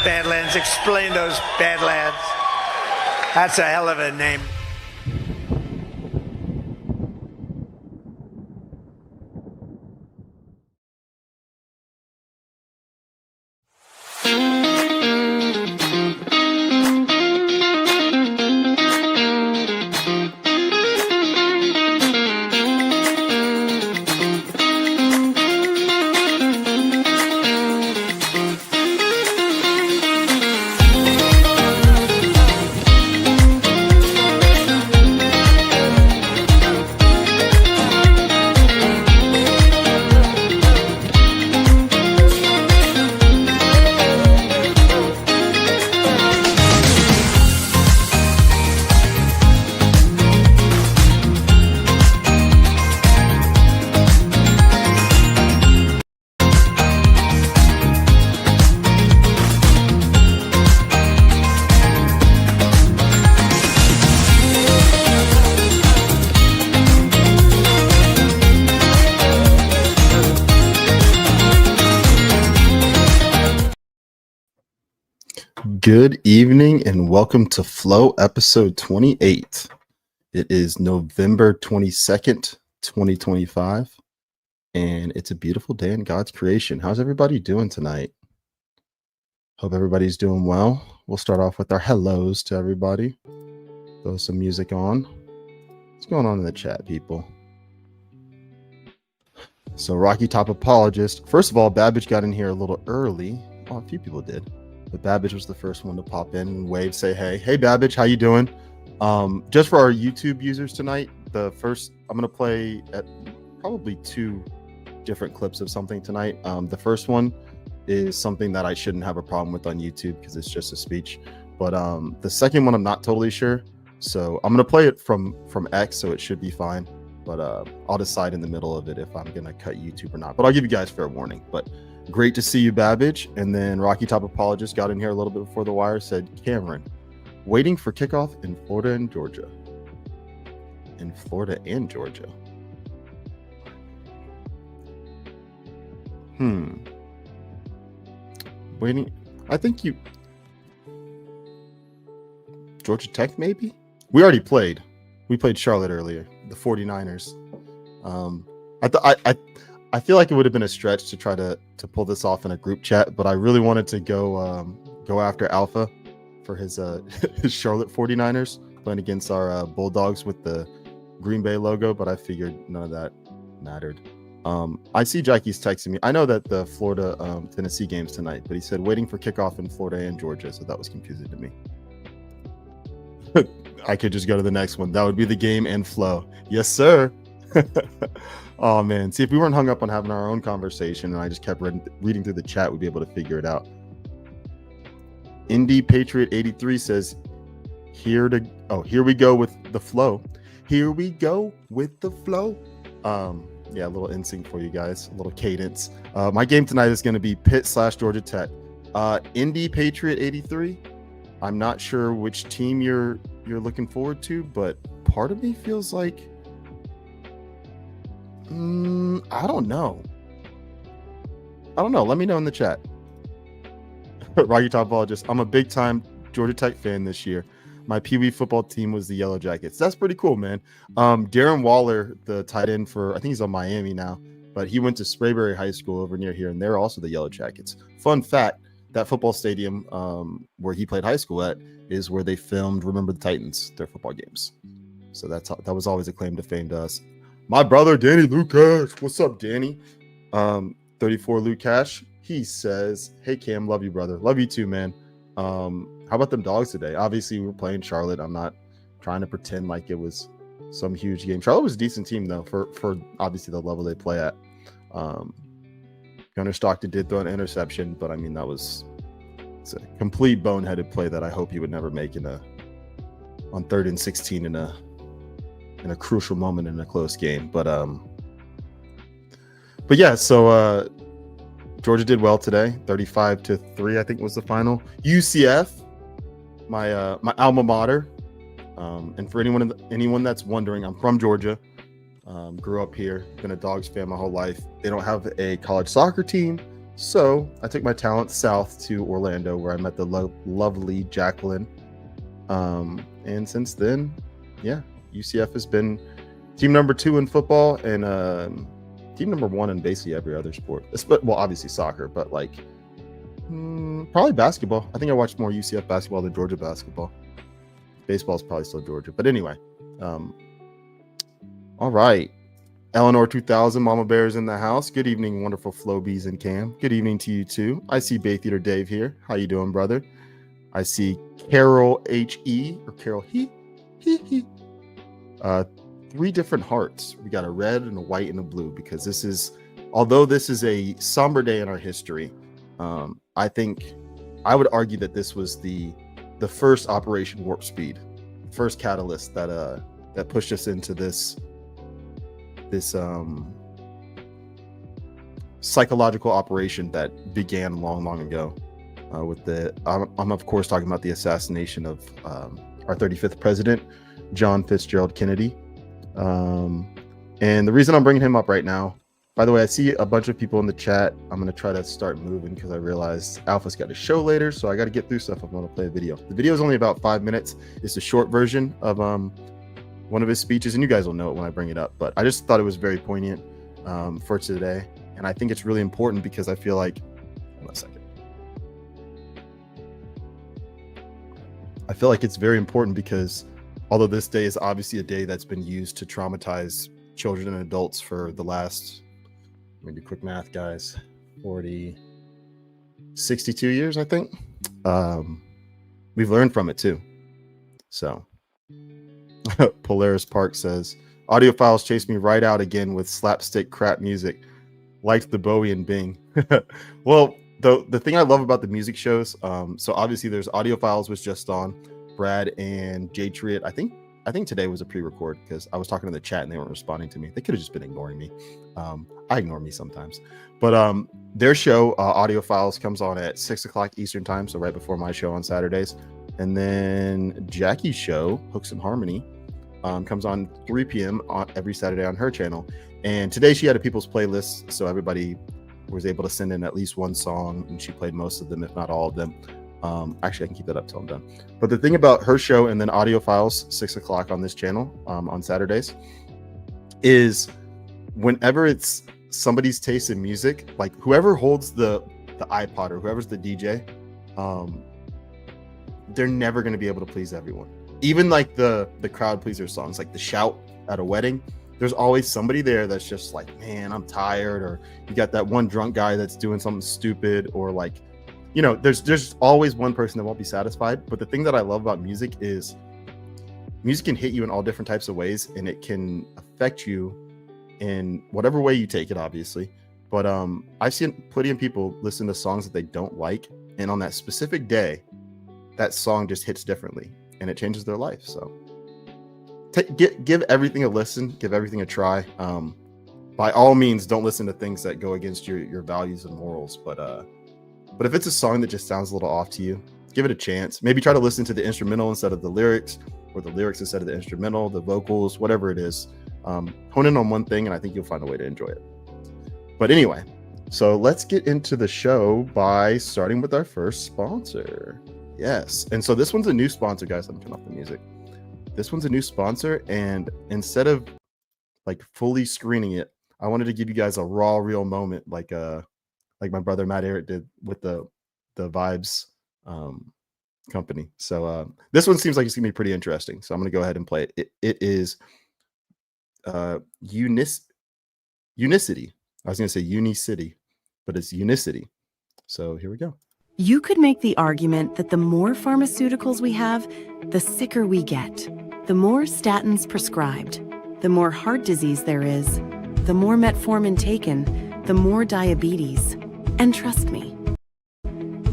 Badlands. Explain those Badlands. That's a hell of a name. Good evening and welcome to Flow episode 28. It is November 22nd, 2025, and it's a beautiful day in God's creation. How's everybody doing tonight? Hope everybody's doing well. We'll start off with our hellos to everybody. Throw some music on. What's going on in the chat, people? So, Rocky Top Apologist. First of all, Babbage got in here a little early. Oh, a few people did. But Babbage was the first one to pop in and wave, say hey. Hey, Babbage, how you doing? Just for our YouTube users tonight, I'm going to play at probably two different clips of something tonight. The first one is something that I shouldn't have a problem with on YouTube because it's just a speech. But the second one, I'm not totally sure. So I'm going to play it from X, so it should be fine. But I'll decide in the middle of it if I'm going to cut YouTube or not. But I'll give you guys fair warning. But great to see you, Babbage. And then Rocky Top Apologist got in here a little bit before the wire, said, Cameron, waiting for kickoff in Florida and Georgia. In Florida and Georgia. Waiting. I think Georgia Tech, maybe? We already played. We played Charlotte earlier, the 49ers. I feel like it would have been a stretch to try to pull this off in a group chat, but I really wanted to go after Alpha for his his Charlotte 49ers playing against our Bulldogs with the Green Bay logo, but I figured none of that mattered. I see Jackie's texting me. I know that the Florida Tennessee game's tonight, but he said waiting for kickoff in Florida and Georgia, so that was confusing to me. I could just go to the next one. That would be the game and flow. Yes, sir. Oh man, see, if we weren't hung up on having our own conversation and I just kept reading through the chat, we'd be able to figure it out. Indie Patriot 83 says, here we go with the flow. Here we go with the flow. Yeah, a little NSYNC for you guys, a little cadence. My game tonight is going to be Pitt/Georgia Tech. Indie Patriot 83. I'm not sure which team you're looking forward to, but part of me feels like I don't know. Let me know in the chat. Rocky Topologist. I'm a big time Georgia Tech fan this year. My Pee Wee football team was the Yellow Jackets. That's pretty cool, man. Darren Waller, the tight end for, I think he's on Miami now, but he went to Sprayberry High School over near here, and they're also the Yellow Jackets. Fun fact, that football stadium where he played high school at is where they filmed Remember the Titans, their football games. So that was always a claim to fame to us. My brother, Danny Lucas. What's up, Danny? 34 Lucash. He says, hey, Cam, love you, brother. Love you too, man. How about them dogs today? Obviously, we're playing Charlotte. I'm not trying to pretend like it was some huge game. Charlotte was a decent team, though, for obviously the level they play at. Gunnar Stockton did throw an interception, but I mean, it's a complete boneheaded play that I hope he would never make on 3rd and 16 in a crucial moment in a close game. But yeah, so Georgia did well today, 35-3, I think was the final. UCF, my alma mater, and for anyone that's wondering, I'm from Georgia. Grew up here, been a Dogs fan my whole life. They don't have a college soccer team, So I took my talent south to Orlando, where I met the lovely Jacqueline. And since then, yeah, UCF has been team number 2 in football and team number 1 in basically every other sport. Well, obviously soccer, but like probably basketball. I think I watched more UCF basketball than Georgia basketball. Baseball is probably still Georgia, but anyway. All right. Eleanor 2000, Mama Bear is in the house. Good evening, wonderful Flo Bees and Cam. Good evening to you too. I see Bay Theater Dave here. How you doing, brother? I see Carol H.E. or Carol He. 3 different hearts. We got a red and a white and a blue because although this is a somber day in our history, I think I would argue that this was the first Operation Warp Speed, first catalyst that pushed us into this psychological operation that began long ago I'm of course talking about the assassination of our 35th president, John Fitzgerald Kennedy. And the reason I'm bringing him up right now, by the way, I see a bunch of people in the chat. I'm going to try to start moving because I realized Alpha's got a show later, so I got to get through stuff. I'm going to play a video. The video is only about 5 minutes. It's a short version of one of his speeches, and you guys will know it when I bring it up. But I just thought it was very poignant for today, and I think it's really important because I feel like, hold on a second. I feel like it's very important because although this day is obviously a day that's been used to traumatize children and adults for the last, let me do quick math, guys, 62 years, I think. We've learned from it too. So Polaris Park says, audiophiles chase me right out again with slapstick crap music. Liked the Bowie and Bing. Well, the thing I love about the music shows, so obviously there's Audiophiles was just on. Brad and Jay Triet. I think today was a pre-record because I was talking to the chat and they weren't responding to me. They could have just been ignoring me. I ignore me sometimes. But their show, Audiophiles, comes on at 6 o'clock Eastern time, so right before my show on Saturdays. And then Jackie's show, Hooks and Harmony, comes on 3 p.m. every Saturday on her channel. And today she had a people's playlist, so everybody was able to send in at least one song, and she played most of them, if not all of them. Actually, I can keep that up till I'm done. But the thing about her show and then Audiophiles, 6 o'clock on this channel on Saturdays, is whenever it's somebody's taste in music, like whoever holds the iPod or whoever's the DJ, they're never going to be able to please everyone. Even like the crowd pleaser songs, like the shout at a wedding, there's always somebody there that's just like, man, I'm tired. Or you got that one drunk guy that's doing something stupid, or like, you know, there's always one person that won't be satisfied. But the thing that I love about music is music can hit you in all different types of ways, and it can affect you in whatever way you take it, obviously. But I've seen plenty of people listen to songs that they don't like, and on that specific day, that song just hits differently and it changes their life. So give everything a listen, give everything a try. By all means, don't listen to things that go against your values and morals. But if it's a song that just sounds a little off to you, give it a chance. Maybe try to listen to the instrumental instead of the lyrics, or the lyrics instead of the instrumental, the vocals, whatever it is. Hone in on one thing, and I think you'll find a way to enjoy it. But anyway, so let's get into the show by starting with our first sponsor. Yes, and so this one's a new sponsor, guys. Let me turn off the music. This one's a new sponsor, and instead of like fully screening it, I wanted to give you guys a raw, real moment, like my brother Matt Eric did with the Vibes company. So this one seems like it's gonna be pretty interesting. So I'm gonna go ahead and play it. It is Unicity. I was gonna say Unicity, but it's Unicity. So here we go. You could make the argument that the more pharmaceuticals we have, the sicker we get. The more statins prescribed, the more heart disease there is, the more metformin taken, the more diabetes. And trust me,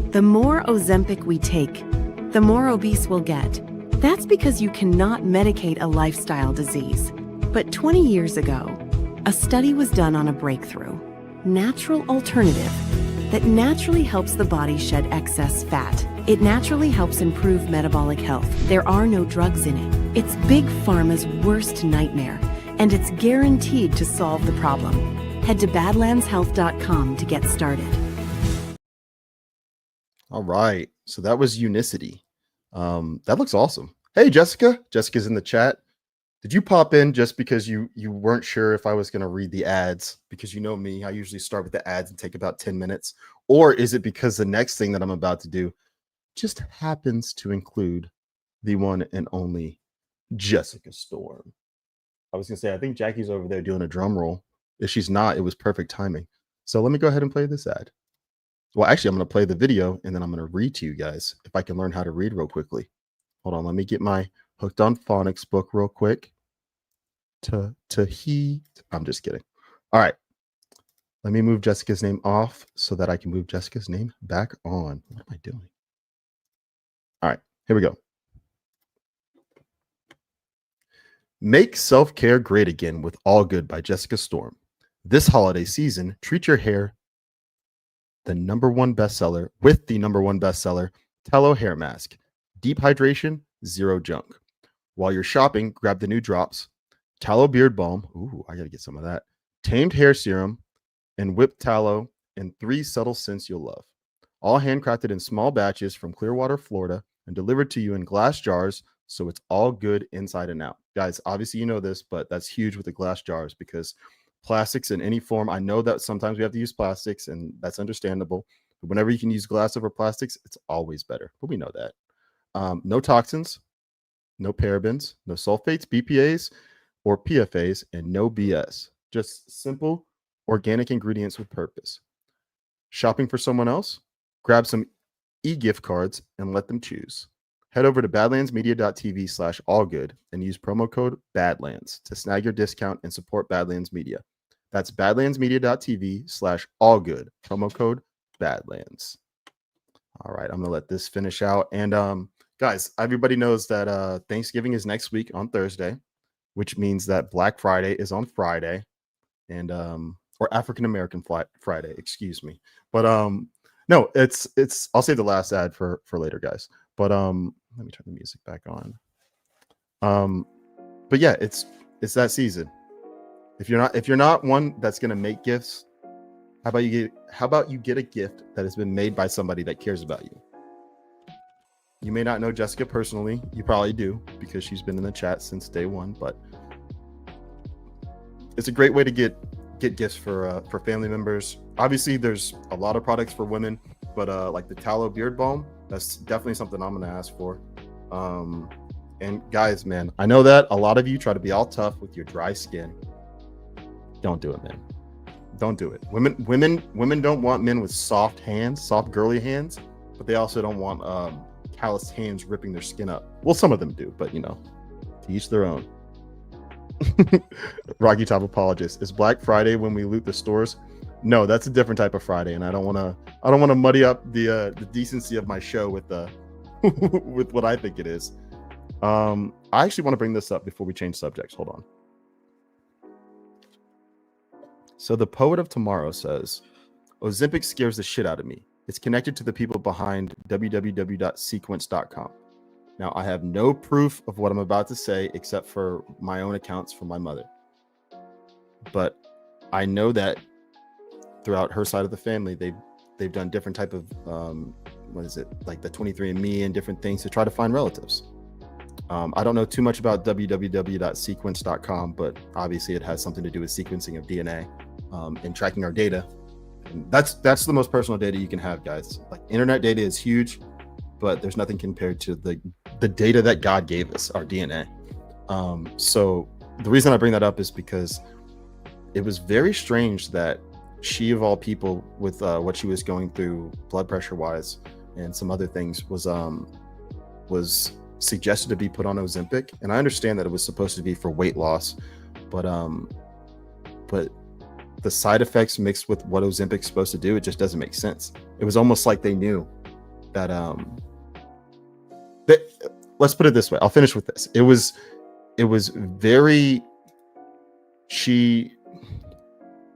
the more Ozempic we take, the more obese we'll get. That's because you cannot medicate a lifestyle disease. But 20 years ago, a study was done on a breakthrough, natural alternative that naturally helps the body shed excess fat. It naturally helps improve metabolic health. There are no drugs in it. It's Big Pharma's worst nightmare, and it's guaranteed to solve the problem. Head to badlandshealth.com to get started. All right. So that was Unicity. That looks awesome. Hey, Jessica. Jessica's in the chat. Did you pop in just because you weren't sure if I was going to read the ads? Because you know me, I usually start with the ads and take about 10 minutes. Or is it because the next thing that I'm about to do just happens to include the one and only Jessica Storm? I was going to say, I think Jackie's over there doing a drum roll. If she's not, it was perfect timing. So let me go ahead and play this ad. Well, actually, I'm going to play the video and then I'm going to read to you guys if I can learn how to read real quickly. Hold on. Let me get my Hooked on Phonics book real quick. I'm just kidding. All right. Let me move Jessica's name off so that I can move Jessica's name back on. What am I doing? All right. Here we go. Make self-care great again with All Good by Jessica Storm. This holiday season, treat your hair with the number one bestseller, Tello Hair Mask. Deep hydration, zero junk. While you're shopping, grab the new drops, Tallow Beard Balm. Ooh, I got to get some of that. Tamed Hair Serum and Whipped Tallow, and 3 subtle scents you'll love. All handcrafted in small batches from Clearwater, Florida, and delivered to you in glass jars, so it's all good inside and out. Guys, obviously you know this, but that's huge with the glass jars because plastics in any form, I know that sometimes we have to use plastics, and that's understandable. But whenever you can use glass over plastics, it's always better. But we know that. No toxins, no parabens, no sulfates, BPAs, or PFAs, and no BS. Just simple, organic ingredients with purpose. Shopping for someone else? Grab some e-gift cards and let them choose. Head over to badlandsmedia.tv/allgood and use promo code BADLANDS to snag your discount and support Badlands Media. That's badlandsmedia.tv/allgood, promo code BADLANDS. All right, I'm going to let this finish out. And guys, everybody knows that Thanksgiving is next week on Thursday, which means that Black Friday is on Friday, and or African American Friday, excuse me. But no, it's I'll save the last ad for later, guys. But let me turn the music back on. But yeah, it's that season. If you're not one that's gonna make gifts, how about you get a gift that has been made by somebody that cares about you? You may not know Jessica personally. You probably do because she's been in the chat since day one. But it's a great way to get gifts for family members. Obviously, there's a lot of products for women, but like the Tallow Beard Balm, that's definitely something I'm gonna ask for. And guys, man, I know that a lot of you try to be all tough with your dry skin. Don't do it, man. Don't do it. Women don't want men with soft hands, soft girly hands, but they also don't want calloused hands ripping their skin up. Well, some of them do, but you know, to each their own. Rocky Top apologist. Is Black Friday when we loot the stores? No, that's a different type of Friday, and I don't want to muddy up the decency of my show with with what I think it is. I actually want to bring this up before we change subjects. Hold on. So the Poet of Tomorrow says, Ozempic scares the shit out of me. It's connected to the people behind www.sequence.com. Now, I have no proof of what I'm about to say except for my own accounts from my mother. But I know that throughout her side of the family, they've done different type of, like the 23andMe and different things to try to find relatives. I don't know too much about www.sequence.com, but obviously it has something to do with sequencing of DNA and tracking our data. And that's the most personal data you can have, guys. Like internet data is huge, but there's nothing compared to the data that God gave us, our DNA. So the reason I bring that up is because it was very strange that she, of all people, with what she was going through blood pressure wise and some other things, was suggested to be put on Ozempic. And I understand that it was supposed to be for weight loss, but the side effects mixed with what Ozempic's supposed to do, it just doesn't make sense. It was almost like they knew that let's put it this way. I'll finish with this. It was very,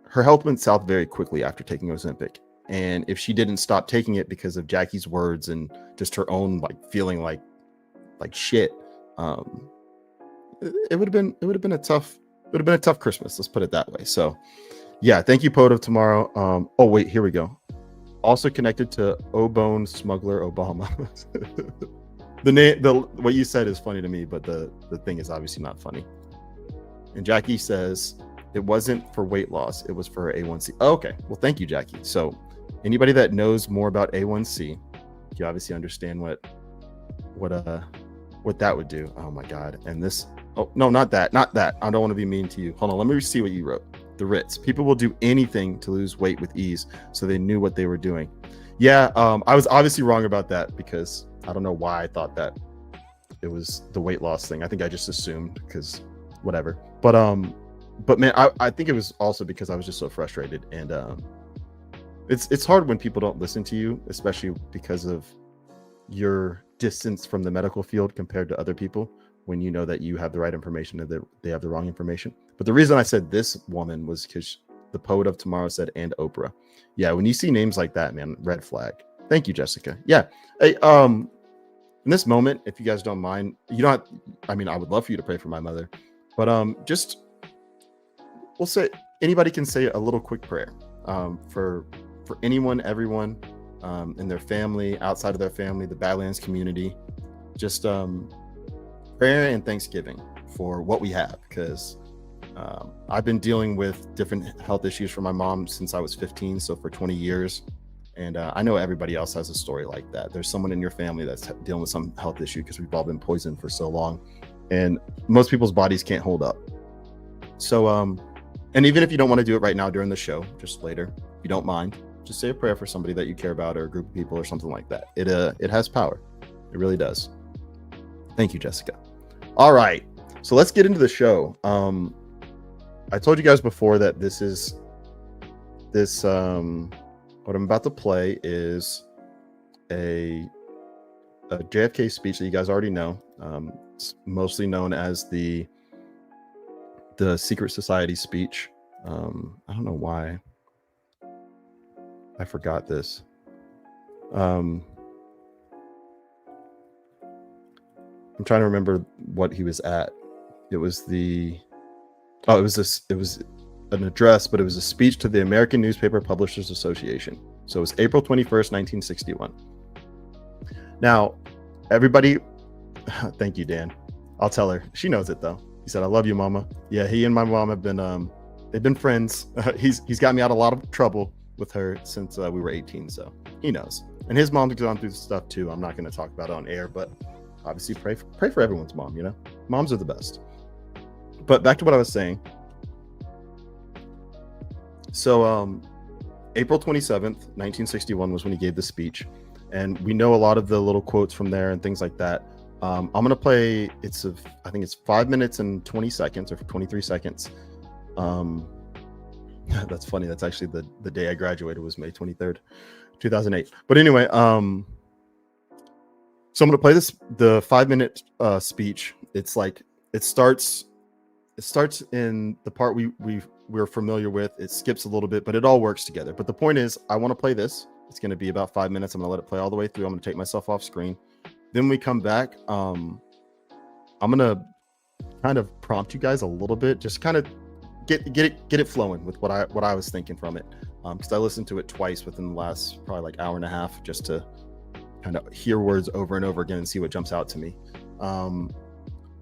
her health went south very quickly after taking Ozempic. And if she didn't stop taking it because of Jackie's words and just her own feeling like shit, it would have been a tough Christmas. Let's put it that way. So yeah, thank you, Poet of Tomorrow. Oh wait, here we go. Also connected to O-Bone Smuggler Obama. The name, what you said is funny to me, but the thing is obviously not funny. And Jackie says it wasn't for weight loss, it was for A1C. Oh, okay, well, thank you, Jackie. So anybody that knows more about A1C, you obviously understand what that would do. Oh my God. And this, oh no, not that. I don't want to be mean to you. Hold on, let me see what you wrote. The Ritz. People will do anything to lose weight with ease, so they knew what they were doing. Yeah, I was obviously wrong about that, because I don't know why I thought that it was the weight loss thing. I think I just assumed, because whatever. But man, I think it was also because I was just so frustrated, and it's hard when people don't listen to you, especially because of your distance from the medical field compared to other people, when you know that you have the right information and that they have the wrong information. But the reason I said this woman was because the poet of tomorrow said, and Oprah. Yeah, when you see names like that, man, red flag. Thank you, Jessica. Yeah. Hey, in this moment, if you guys don't mind, you don't have, I mean, I would love for you to pray for my mother, but just, we'll say, anybody can say a little quick prayer for anyone, everyone in their family, outside of their family, the Badlands community. Just prayer and thanksgiving for what we have, because I've been dealing with different health issues for my mom since I was 15, so for 20 years. And I know everybody else has a story like that. There's someone in your family that's dealing with some health issue, because we've all been poisoned for so long, and most people's bodies can't hold up. So, and even if you don't want to do it right now during the show, just later, if you don't mind, just say a prayer for somebody that you care about, or a group of people, or something like that. It has power. It really does. Thank you, Jessica. All right, so let's get into the show. I told you guys before that this what I'm about to play is a JFK speech that you guys already know. It's mostly known as the Secret Society speech. I don't know why I forgot this. I'm trying to remember what he was at. It was an address, but it was a speech to the American Newspaper Publishers Association. So it was April 21st, 1961. Now, everybody, thank you, Dan. I'll tell her. She knows it though. He said, "I love you, Mama." Yeah, he and my mom have been they've been friends. He's got me out of a lot of trouble with her since we were 18, so he knows. And his mom's gone through stuff too. I'm not going to talk about it on air, but obviously pray for everyone's mom, you know? Moms are the best. But back to what I was saying. So April 27th, 1961 was when he gave the speech. And we know a lot of the little quotes from there and things like that. I'm going to play, I think it's 5 minutes and 20 seconds or 23 seconds. That's funny. That's actually the day I graduated was May 23rd, 2008. But anyway, so I'm going to play the 5 minute speech. It's like, it starts in the part we're familiar with. It skips a little bit, but it all works together. But the point is, I want to play this. It's going to be about 5 minutes. I'm going to let it play all the way through. I'm going to take myself off screen. Then we come back. I'm going to kind of prompt you guys a little bit, just kind of get it flowing with what I was thinking from it. Because I listened to it twice within the last probably like hour and a half, just to kind of hear words over and over again and see what jumps out to me.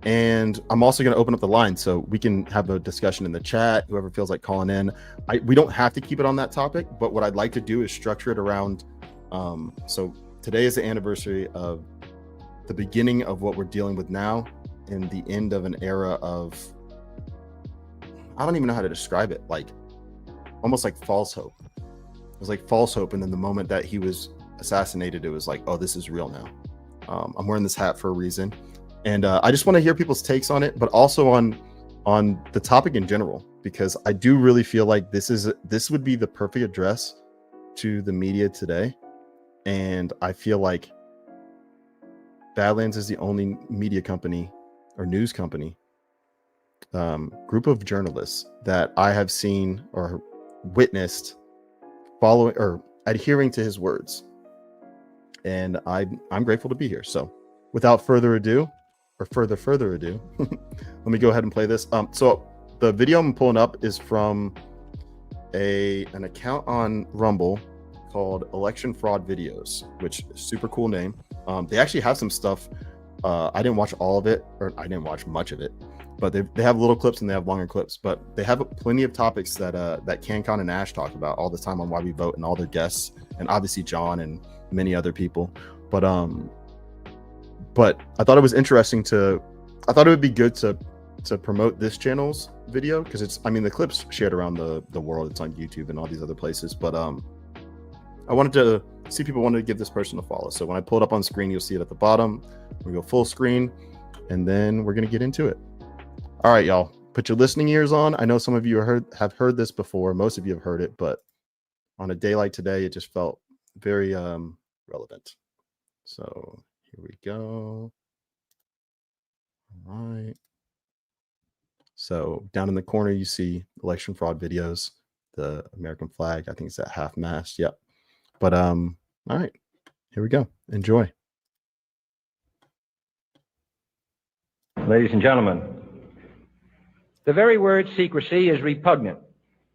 And I'm also going to open up the line so we can have a discussion in the chat, whoever feels like calling in. We don't have to keep it on that topic, but what I'd like to do is structure it around. So today is the anniversary of the beginning of what we're dealing with now, and the end of an era of, I don't even know how to describe it, like almost like false hope. It was like false hope. And then the moment that he was assassinated, it was like, oh, this is real now. I'm wearing this hat for a reason. And I just want to hear people's takes on it, but also on the topic in general, because I do really feel like this would be the perfect address to the media today. And I feel like Badlands is the only media company or news company, group of journalists that I have seen or witnessed following or adhering to his words. And I'm grateful to be here. So without further ado, let me go ahead and play this. So the video I'm pulling up is from an account on Rumble called Election Fraud Videos, which is a super cool name. They actually have some stuff. I didn't watch all of it, or I didn't watch much of it, but they have little clips and they have longer clips. But they have plenty of topics that CanCon and Ash talk about all the time on Why We Vote, and all their guests, and obviously John and many other people. But I thought it was interesting I thought it would be good to promote this channel's video, because the clips shared around the world. It's on YouTube and all these other places. But I wanted to see people wanted to give this person a follow. So when I pull it up on screen, you'll see it at the bottom. We go full screen, and then we're gonna get into it. All right, y'all, put your listening ears on. I know some of you have heard this before. Most of you have heard it, but on a day like today, it just felt very relevant. So here we go. All right. So down in the corner, you see election fraud videos, the American flag. I think it's at half mast. Yep. But all right, here we go. Enjoy. Ladies and gentlemen, the very word secrecy is repugnant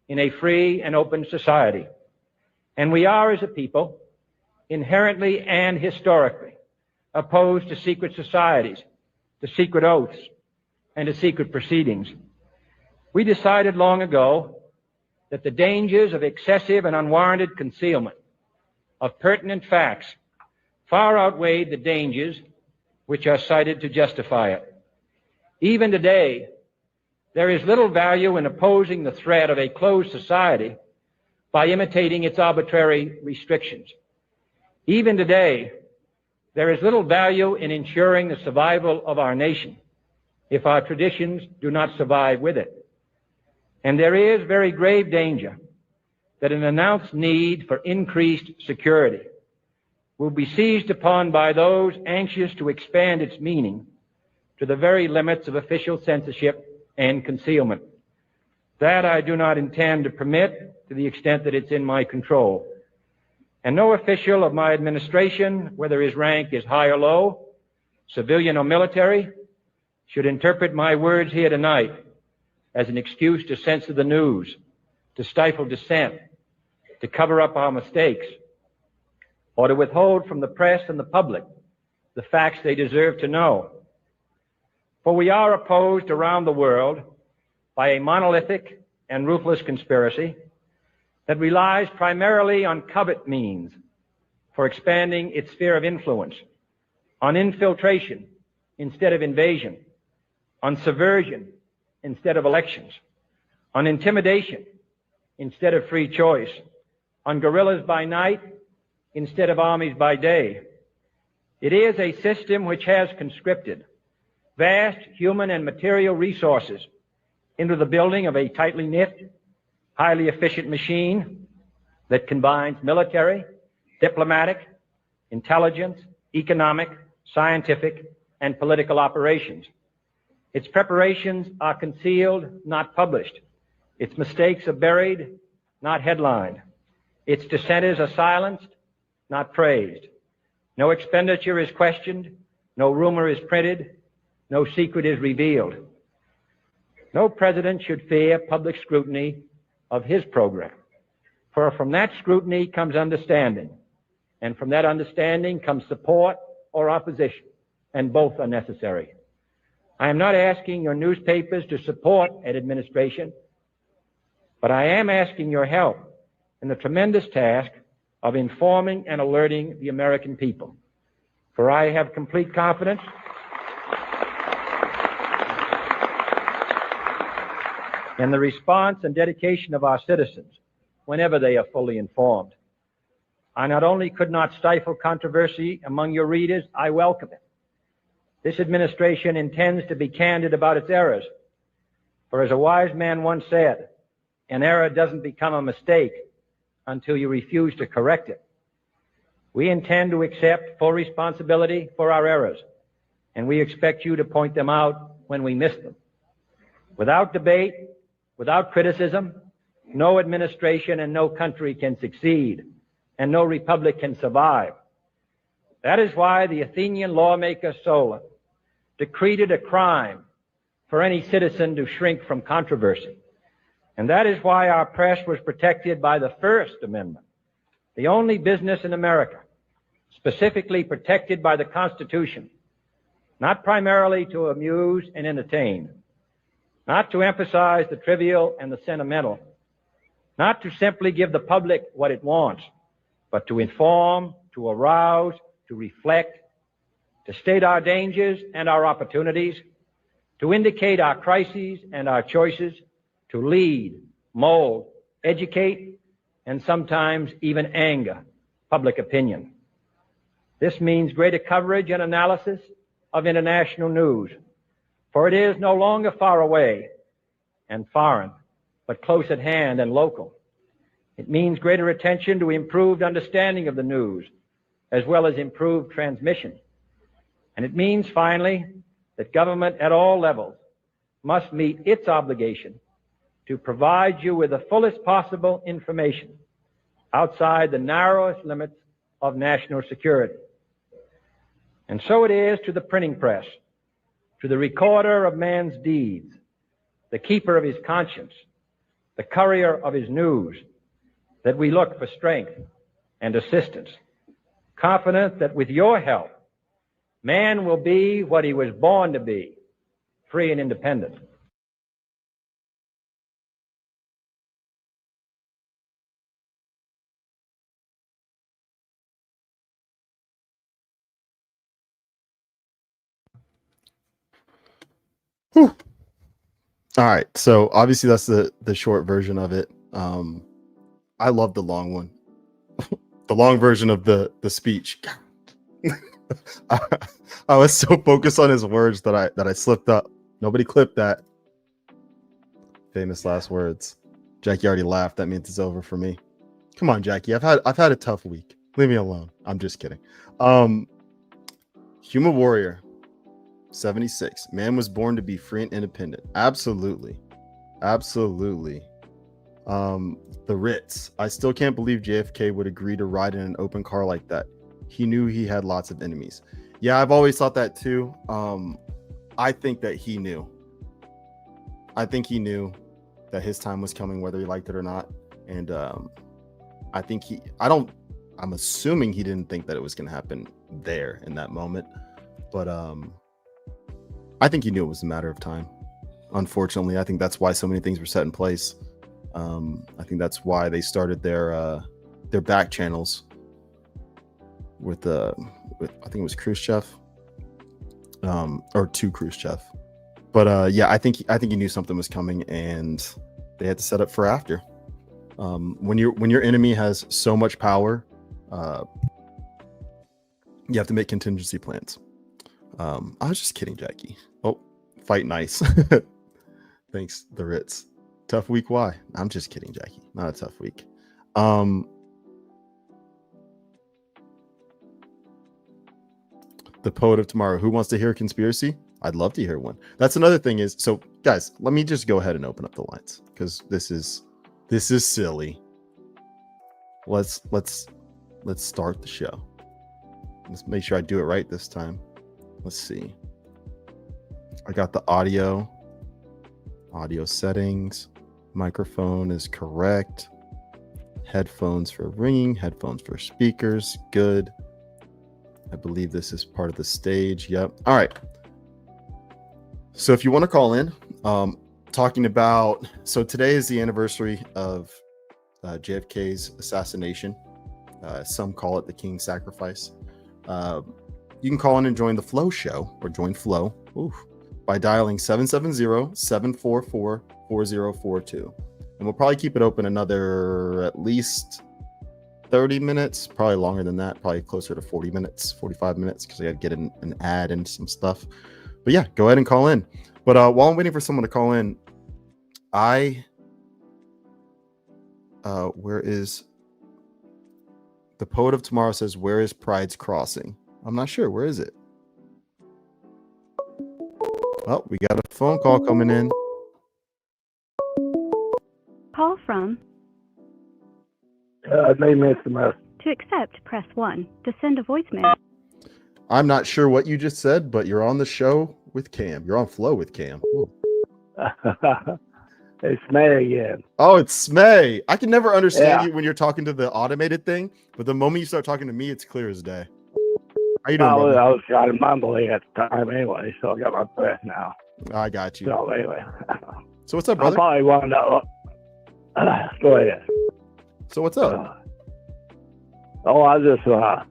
in a free and open society. And we are, as a people, inherently and historically opposed to secret societies, to secret oaths, and to secret proceedings. We decided long ago that the dangers of excessive and unwarranted concealment of pertinent facts far outweighed the dangers which are cited to justify it. Even today, there is little value in opposing the threat of a closed society by imitating its arbitrary restrictions. Even today, there is little value in ensuring the survival of our nation if our traditions do not survive with it. And there is very grave danger that an announced need for increased security will be seized upon by those anxious to expand its meaning to the very limits of official censorship and concealment. That I do not intend to permit to the extent that it's in my control. And no official of my administration, whether his rank is high or low, civilian or military, should interpret my words here tonight as an excuse to censor the news, to stifle dissent, to cover up our mistakes, or to withhold from the press and the public the facts they deserve to know. For we are opposed around the world by a monolithic and ruthless conspiracy that relies primarily on covert means for expanding its sphere of influence, on infiltration instead of invasion, on subversion instead of elections, on intimidation instead of free choice, on guerrillas by night instead of armies by day. It is a system which has conscripted vast human and material resources into the building of a tightly knit, highly efficient machine that combines military, diplomatic, intelligence, economic, scientific, and political operations. Its preparations are concealed, not published. Its mistakes are buried, not headlined. Its dissenters are silenced, not praised. No expenditure is questioned, no rumor is printed, no secret is revealed. No president should fear public scrutiny of his program, for from that scrutiny comes understanding, and from that understanding comes support or opposition, and both are necessary. I am not asking your newspapers to support an administration, but I am asking your help in the tremendous task of informing and alerting the American people. For I have complete confidence in the response and dedication of our citizens whenever they are fully informed. I not only could not stifle controversy among your readers, I welcome it. This administration intends to be candid about its errors. For as a wise man once said, an error doesn't become a mistake until you refuse to correct it. We intend to accept full responsibility for our errors, and we expect you to point them out when we miss them. Without debate, without criticism, no administration and no country can succeed, and no republic can survive. That is why the Athenian lawmaker Solon decreed it a crime for any citizen to shrink from controversy. And that is why our press was protected by the First Amendment, the only business in America specifically protected by the Constitution, not primarily to amuse and entertain, not to emphasize the trivial and the sentimental, not to simply give the public what it wants, but to inform, to arouse, to reflect, to state our dangers and our opportunities, to indicate our crises and our choices, to lead, mold, educate, and sometimes even anger public opinion. This means greater coverage and analysis of international news, for it is no longer far away and foreign, but close at hand and local. It means greater attention to improved understanding of the news, as well as improved transmission. And it means, finally, that government at all levels must meet its obligation to provide you with the fullest possible information outside the narrowest limits of national security. And so it is to the printing press, to the recorder of man's deeds, the keeper of his conscience, the courier of his news, that we look for strength and assistance, confident that with your help, man will be what he was born to be, free and independent. Whew. All right, so obviously that's the short version of it. I love the long one, the long version of the speech. I was so focused on his words that I slipped up. Nobody clipped that. Famous last words. Jackie already laughed. That means it's over for me. Come on, Jackie. I've had a tough week. Leave me alone. I'm just kidding. Human Warrior 76. Man was born to be free and independent. Absolutely. Absolutely. The Ritz. I still can't believe JFK would agree to ride in an open car like that. He knew he had lots of enemies. Yeah, I've always thought that too. I think that he knew. I think he knew that his time was coming, whether he liked it or not. And I'm assuming he didn't think that it was going to happen there in that moment. But I think he knew it was a matter of time. Unfortunately, I think that's why so many things were set in place. I think that's why they started their back channels with I think it was Khrushchev, or to Khrushchev. But yeah, I think he knew something was coming, and they had to set up for after. When your enemy has so much power, you have to make contingency plans. I was just kidding, Jackie. Oh, fight nice. Thanks, the Ritz. Tough week. Why? I'm just kidding, Jackie. Not a tough week. The Poet of Tomorrow. Who wants to hear a conspiracy? I'd love to hear one. That's another thing is, so guys, let me just go ahead and open up the lines, because this is silly. Let's start the show. Let's make sure I do it right this time. Let's see. I got the audio settings. Microphone is correct. Headphones for ringing, headphones for speakers. Good. I believe this is part of the stage. Yep. All right. So if you want to call in, talking about, so today is the anniversary of JFK's assassination. Some call it the King's Sacrifice. You can call in and join the Flow show, or join Flow, by dialing 770-744-4042. And we'll probably keep it open another at least 30 minutes, probably longer than that, probably closer to 40 minutes, 45 minutes, because I got to get an ad and some stuff. But yeah, go ahead and call in. But while I'm waiting for someone to call in, where is the Poet of Tomorrow says, where is Pride's Crossing? I'm not sure. Where is it? Oh, we got a phone call coming in. Call from. Name SMS. To accept, press 1. To send a voicemail. I'm not sure what you just said, but you're on the show with Cam. You're on Flow with Cam. It's May again. Oh, it's Smay. I can never understand Yeah. you when you're talking to the automated thing, but the moment you start talking to me, it's clear as day. How you doing, I brother? was kind of mumbling at the time anyway, so I got my breath now. I got you. So anyway, So what's up, I brother? probably wound up. Go ahead. So what's up? I just, well,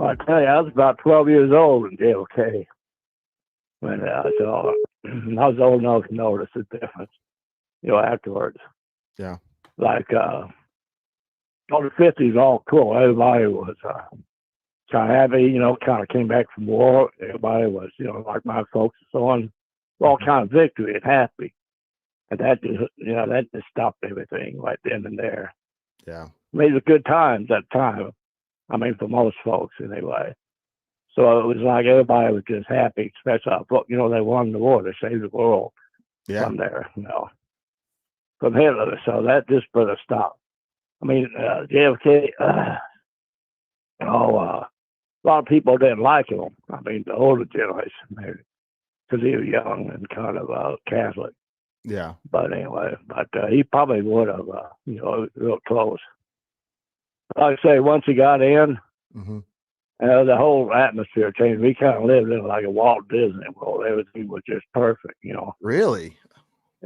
I tell you, I was about 12 years old in JFK. When, so I was old enough to notice the difference, afterwards. Yeah. Like, the 50s, all cool. Everybody was kind of happy, kind of came back from war. Everybody was, like my folks and so on, all kind of victory and happy. And that just, that just stopped everything right then and there. Yeah. I mean, it was good times at the time. I mean, for most folks anyway. So it was like everybody was just happy, especially, they won the war. They saved the world from there, from Hitler. So that just put a stop. I mean, JFK, a lot of people didn't like him. I mean, the older generation, maybe, because he was young and kind of Catholic. Yeah. But anyway, he probably would have, real close. Like I say, once he got in, the whole atmosphere changed. We kind of lived in like a Walt Disney World. Everything was just perfect, Really?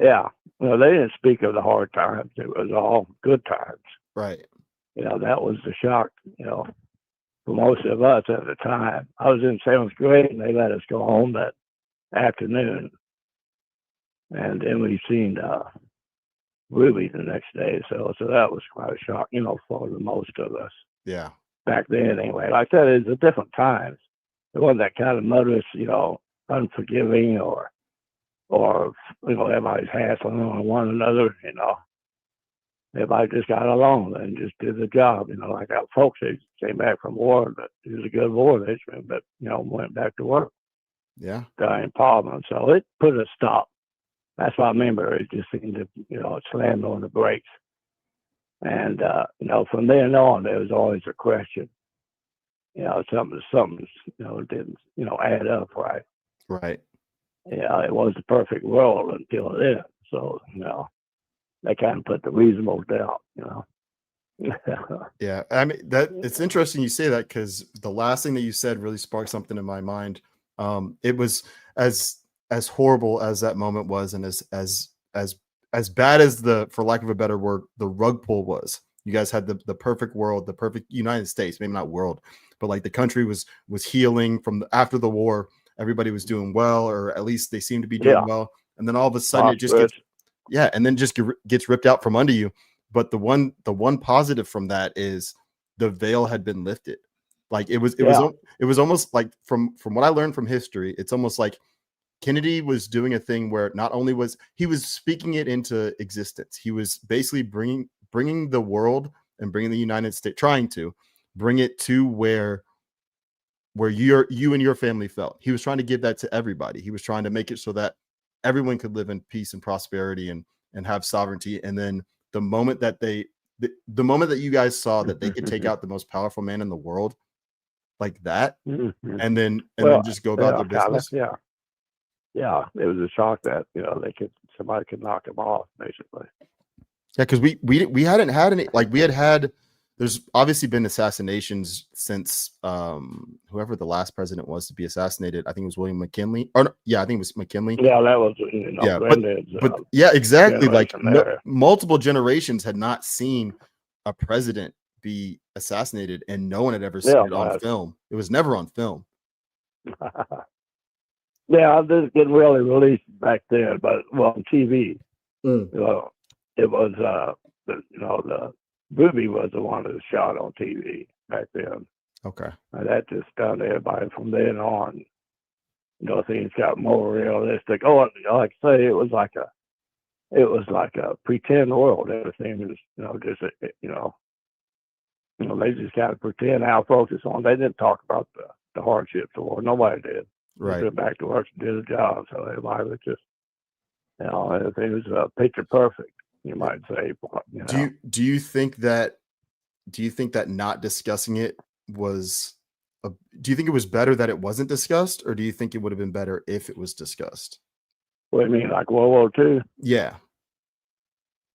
Yeah. They didn't speak of the hard times. It was all good times. Right. That was the shock, for most of us at the time. I was in 7th grade and they let us go home that afternoon. And then we seen Ruby the next day. So that was quite a shock, for the most of us. Yeah. Back then, anyway. Like I said, it's a different times. It wasn't that kind of murderous, unforgiving or everybody's hassling on one another, Everybody just got along and just did the job, like our folks, they came back from war, but it was a good war, but, went back to work. Yeah. In Parliament. So it put a stop. That's what I remember. It just seemed to, it slammed on the brakes. And, from then on, there was always a question. Something, didn't, add up right. Right. Yeah, it was the perfect world until then. So, they kind of put the reasonable doubt, Yeah. I mean, it's interesting you say that because the last thing that you said really sparked something in my mind. It was as horrible as that moment was, and as bad as for lack of a better word, the rug pull was. You guys had the perfect world, the perfect United States, maybe not world, but like the country was healing from after the war. Everybody was doing well, or at least they seemed to be doing well. And then all of a sudden it just gets ripped out from under you. But the one positive from that is the veil had been lifted. Like it was almost like from what I learned from history, it's almost like Kennedy was doing a thing where not only was he was speaking it into existence, he was basically bringing the world and bringing the United States, trying to bring it to where you and your family felt. He was trying to give that to everybody. He was trying to make it so that everyone could live in peace and prosperity and have sovereignty. And then the moment that the moment that you guys saw that they could take out the most powerful man in the world like that, and then just go about their business. Yeah, it was a shock that somebody could knock him off basically. Yeah, because we hadn't had any, like we had. There's obviously been assassinations since whoever the last president was to be assassinated. I think it was William McKinley. I think it was McKinley. Yeah, that was but yeah, exactly. Like multiple generations had not seen a president be assassinated, and no one had ever seen it on film. It was never on film. Yeah, this didn't really release back then, but on TV, it was the Ruby was the one that was shot on TV back then. Okay, and that just stunned everybody from then on. Things got more realistic. Oh, like I say, it was like a pretend world. Everything was, they just kind of pretend how focus on. They didn't talk about the hardships of war. Nobody did. Right. They went back to work and did a job. So everybody was just, everything was picture perfect, you might say. Do you think that not discussing it was? Do you think it was better that it wasn't discussed, or do you think it would have been better if it was discussed? What do you mean, like World War II? Yeah.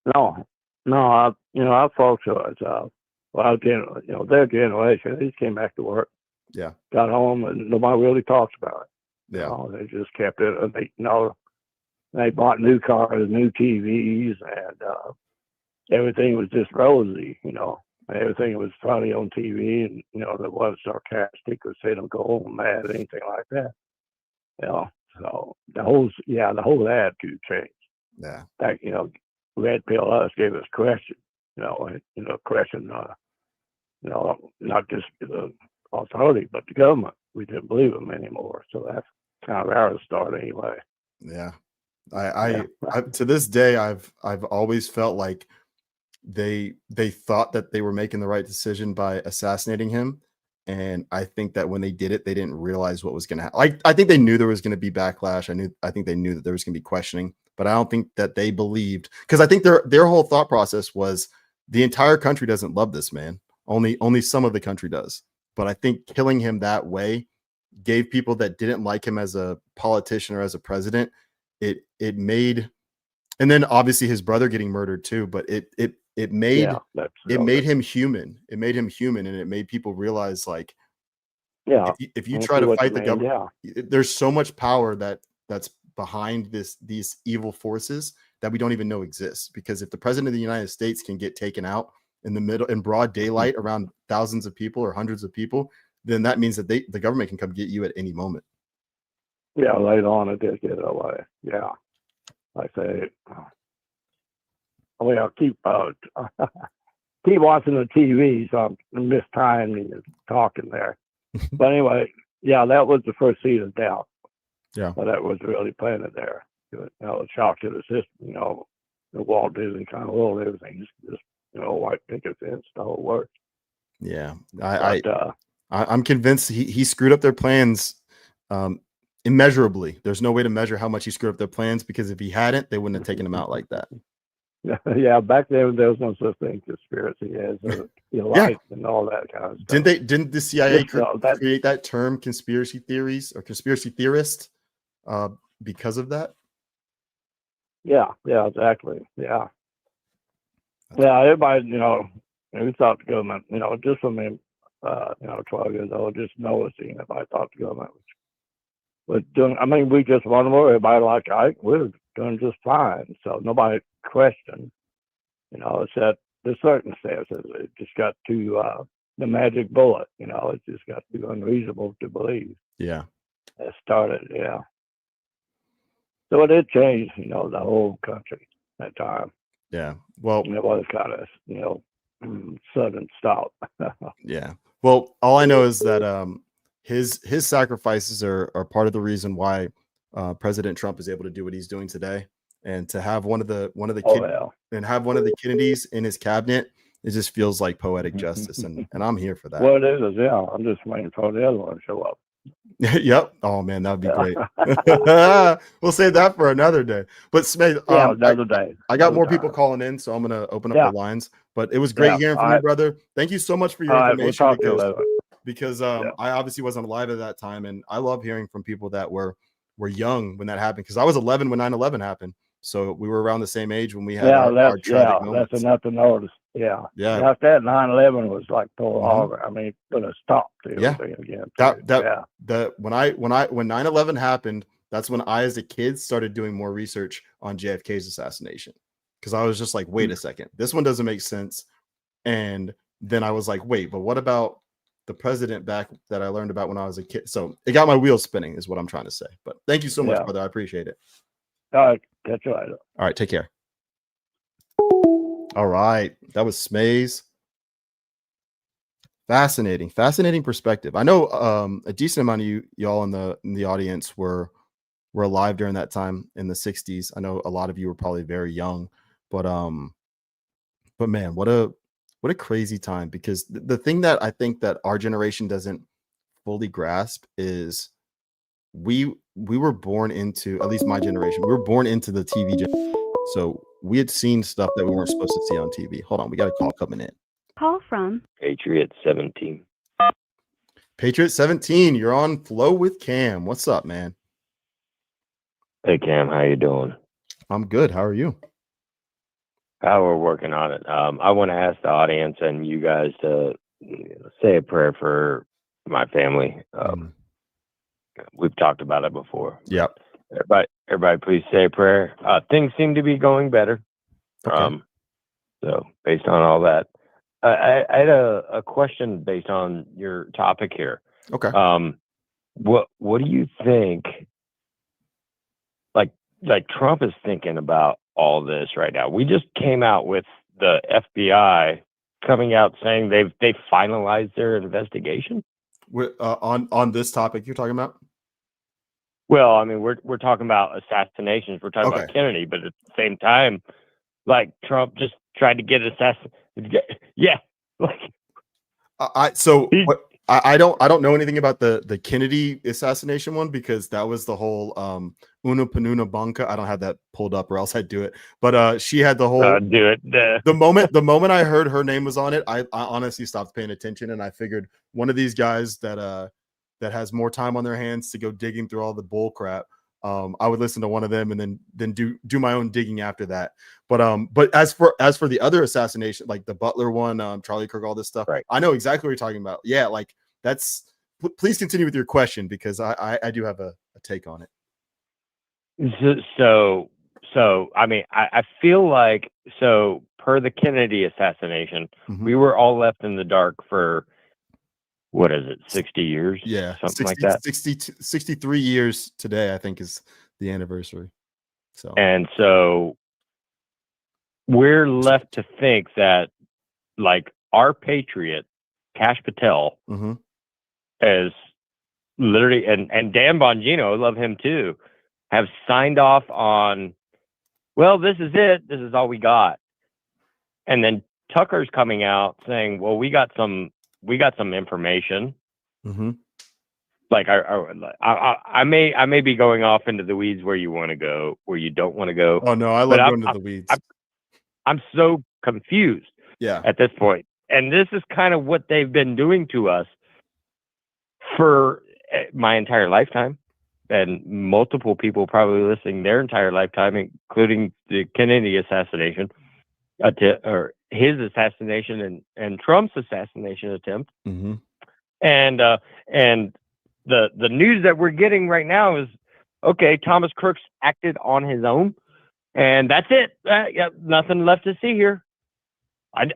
No, no, our folks was, well, their generation, they just came back to work, Yeah. got home, and nobody really talks about it. Yeah. They just kept it, and they bought new cars, new TVs, and everything was just rosy, Everything was funny on TV, and, that wasn't sarcastic or cynical or mad, anything like that. So the whole attitude changed. Yeah. That, Red Pill Us gave us question, question, not just the authority, but the government. We didn't believe them anymore. So that's kind of our start anyway. Yeah. I to this day, I've always felt like they thought that they were making the right decision by assassinating him. And I think that when they did it, they didn't realize what was going to happen. I think they knew there was going to be backlash. I think they knew that there was going to be questioning, but I don't think that they believed, because I think their whole thought process was the entire country doesn't love this man. Only some of the country does. But I think killing him that way gave people that didn't like him as a politician or as a president, it made, and then obviously his brother getting murdered too, but it made him human. It made him human, and it made people realize, like, if you try to fight the government, there's so much power that's behind these evil forces that we don't even know exists. Because if the president of the United States can get taken out in broad daylight around thousands of people or hundreds of people, then that means that the government can come get you at any moment. Yeah, later on it did get away. Yeah, like I say, I'll keep watching the TV, so I'm mistiming and talking there. But anyway, yeah, that was the first seed of doubt. Yeah, but that was really planted there. A shock to the system. The Walt Disney kind of world, everything just white picket fence, the whole works. Yeah, I'm convinced he screwed up their plans immeasurably. There's no way to measure how much he screwed up their plans, because if he hadn't, they wouldn't have taken him out like that. Yeah, back then there was no such thing as conspiracy as life and all that kind of stuff. Didn't the CIA create that term conspiracy theories or conspiracy theorist because of that? Yeah, exactly. Yeah. Everybody, who thought the government, just from me, 12 years old, just noticing, everybody thought the government was doing, we just won the war, everybody we're doing just fine. So nobody questioned, it's that the circumstances, it just got too, the magic bullet, it just got too unreasonable to believe. Yeah. It started, yeah. So it did change, the whole country at that time. Yeah. Well, it was kind of, sudden stop. Yeah. Well, all I know is that his sacrifices are part of the reason why President Trump is able to do what he's doing today, and to have one of the Kennedys in his cabinet, it just feels like poetic justice, and I'm here for that. Well, it is. Yeah, I'm just waiting for the other one to show up. Yep. Oh man, that would be great. We'll save that for another day. But Smith, another day. I got more people calling in, so I'm gonna open up the lines. But it was great hearing from you, brother. Thank you so much for your information. Because I obviously wasn't alive at that time, and I love hearing from people that were young when that happened. Because I was 11 when 9/11 happened, so we were around the same age when we had our tragic moments. That's enough to notice. Yeah. After that, 9/11 was like Pearl Harbor. Put a stop to everything again. When 9/11 happened, that's when I, as a kid, started doing more research on JFK's assassination, because I was just like, wait a second, this one doesn't make sense. And then I was like, wait, but what about the president back that I learned about when I was a kid? So it got my wheels spinning, is what I'm trying to say. But thank you so much, brother. I appreciate it. All right, catch you later. All right, take care. All right, that was Smays. Fascinating perspective. I know a decent amount of y'all in the audience were alive during that time in the 60s. I know a lot of you were probably very young, but man, what a crazy time. Because the thing that I think that our generation doesn't fully grasp is we were born into, at least my generation, we were born into the TV generation. So we had seen stuff that we weren't supposed to see on TV. Hold on, we got a call coming in. Call from Patriot 17. Patriot 17, you're on Flow with Cam. What's up, man? Hey Cam, how you doing? I'm good. How are you? We're working on it. I want to ask the audience and you guys to say a prayer for my family. We've talked about it before. Yep. Everybody, please say a prayer. Things seem to be going better. Okay. So based on all that, I had a question based on your topic here. Okay. What do you think? Like Trump is thinking about all this right now. We just came out with the FBI coming out saying they've finalized their investigation. On this topic you're talking about? Well, I mean, we're talking about assassinations. We're talking about Kennedy, but at the same time, like Trump just tried to get assassinated. Yeah, like I don't know anything about the Kennedy assassination one, because that was the whole Una Panuna Banca. I don't have that pulled up, or else I'd do it. But she had the whole do it. The moment I heard her name was on it, I honestly stopped paying attention, and I figured one of these guys that has more time on their hands to go digging through all the bull crap. I would listen to one of them and then do my own digging after that. But as for the other assassination, like the Butler one, Charlie Kirk, all this stuff, right. I know exactly what you're talking about. Yeah, like that's. Please continue with your question, because I do have a take on it. So I mean, I feel like, so per the Kennedy assassination, we were all left in the dark for, what is it, 60 years? Yeah, something like that. 63 years today, I think, is the anniversary. So we're left to think that, like, our patriot, Kash Patel, is literally, and Dan Bongino, I love him too, have signed off on, well, this is it. This is all we got. And then Tucker's coming out saying, well, we got some information. Like I may be going off into the weeds where you want to go, where you don't want to go. Oh no, I love going into the weeds. I'm so confused. Yeah. At this point, and this is kind of what they've been doing to us for my entire lifetime, and multiple people probably listening their entire lifetime, including the Kennedy assassination, or his assassination and Trump's assassination attempt. And the news that we're getting right now is, okay, Thomas Crooks acted on his own, and that's it. Yeah, nothing left to see here. I'm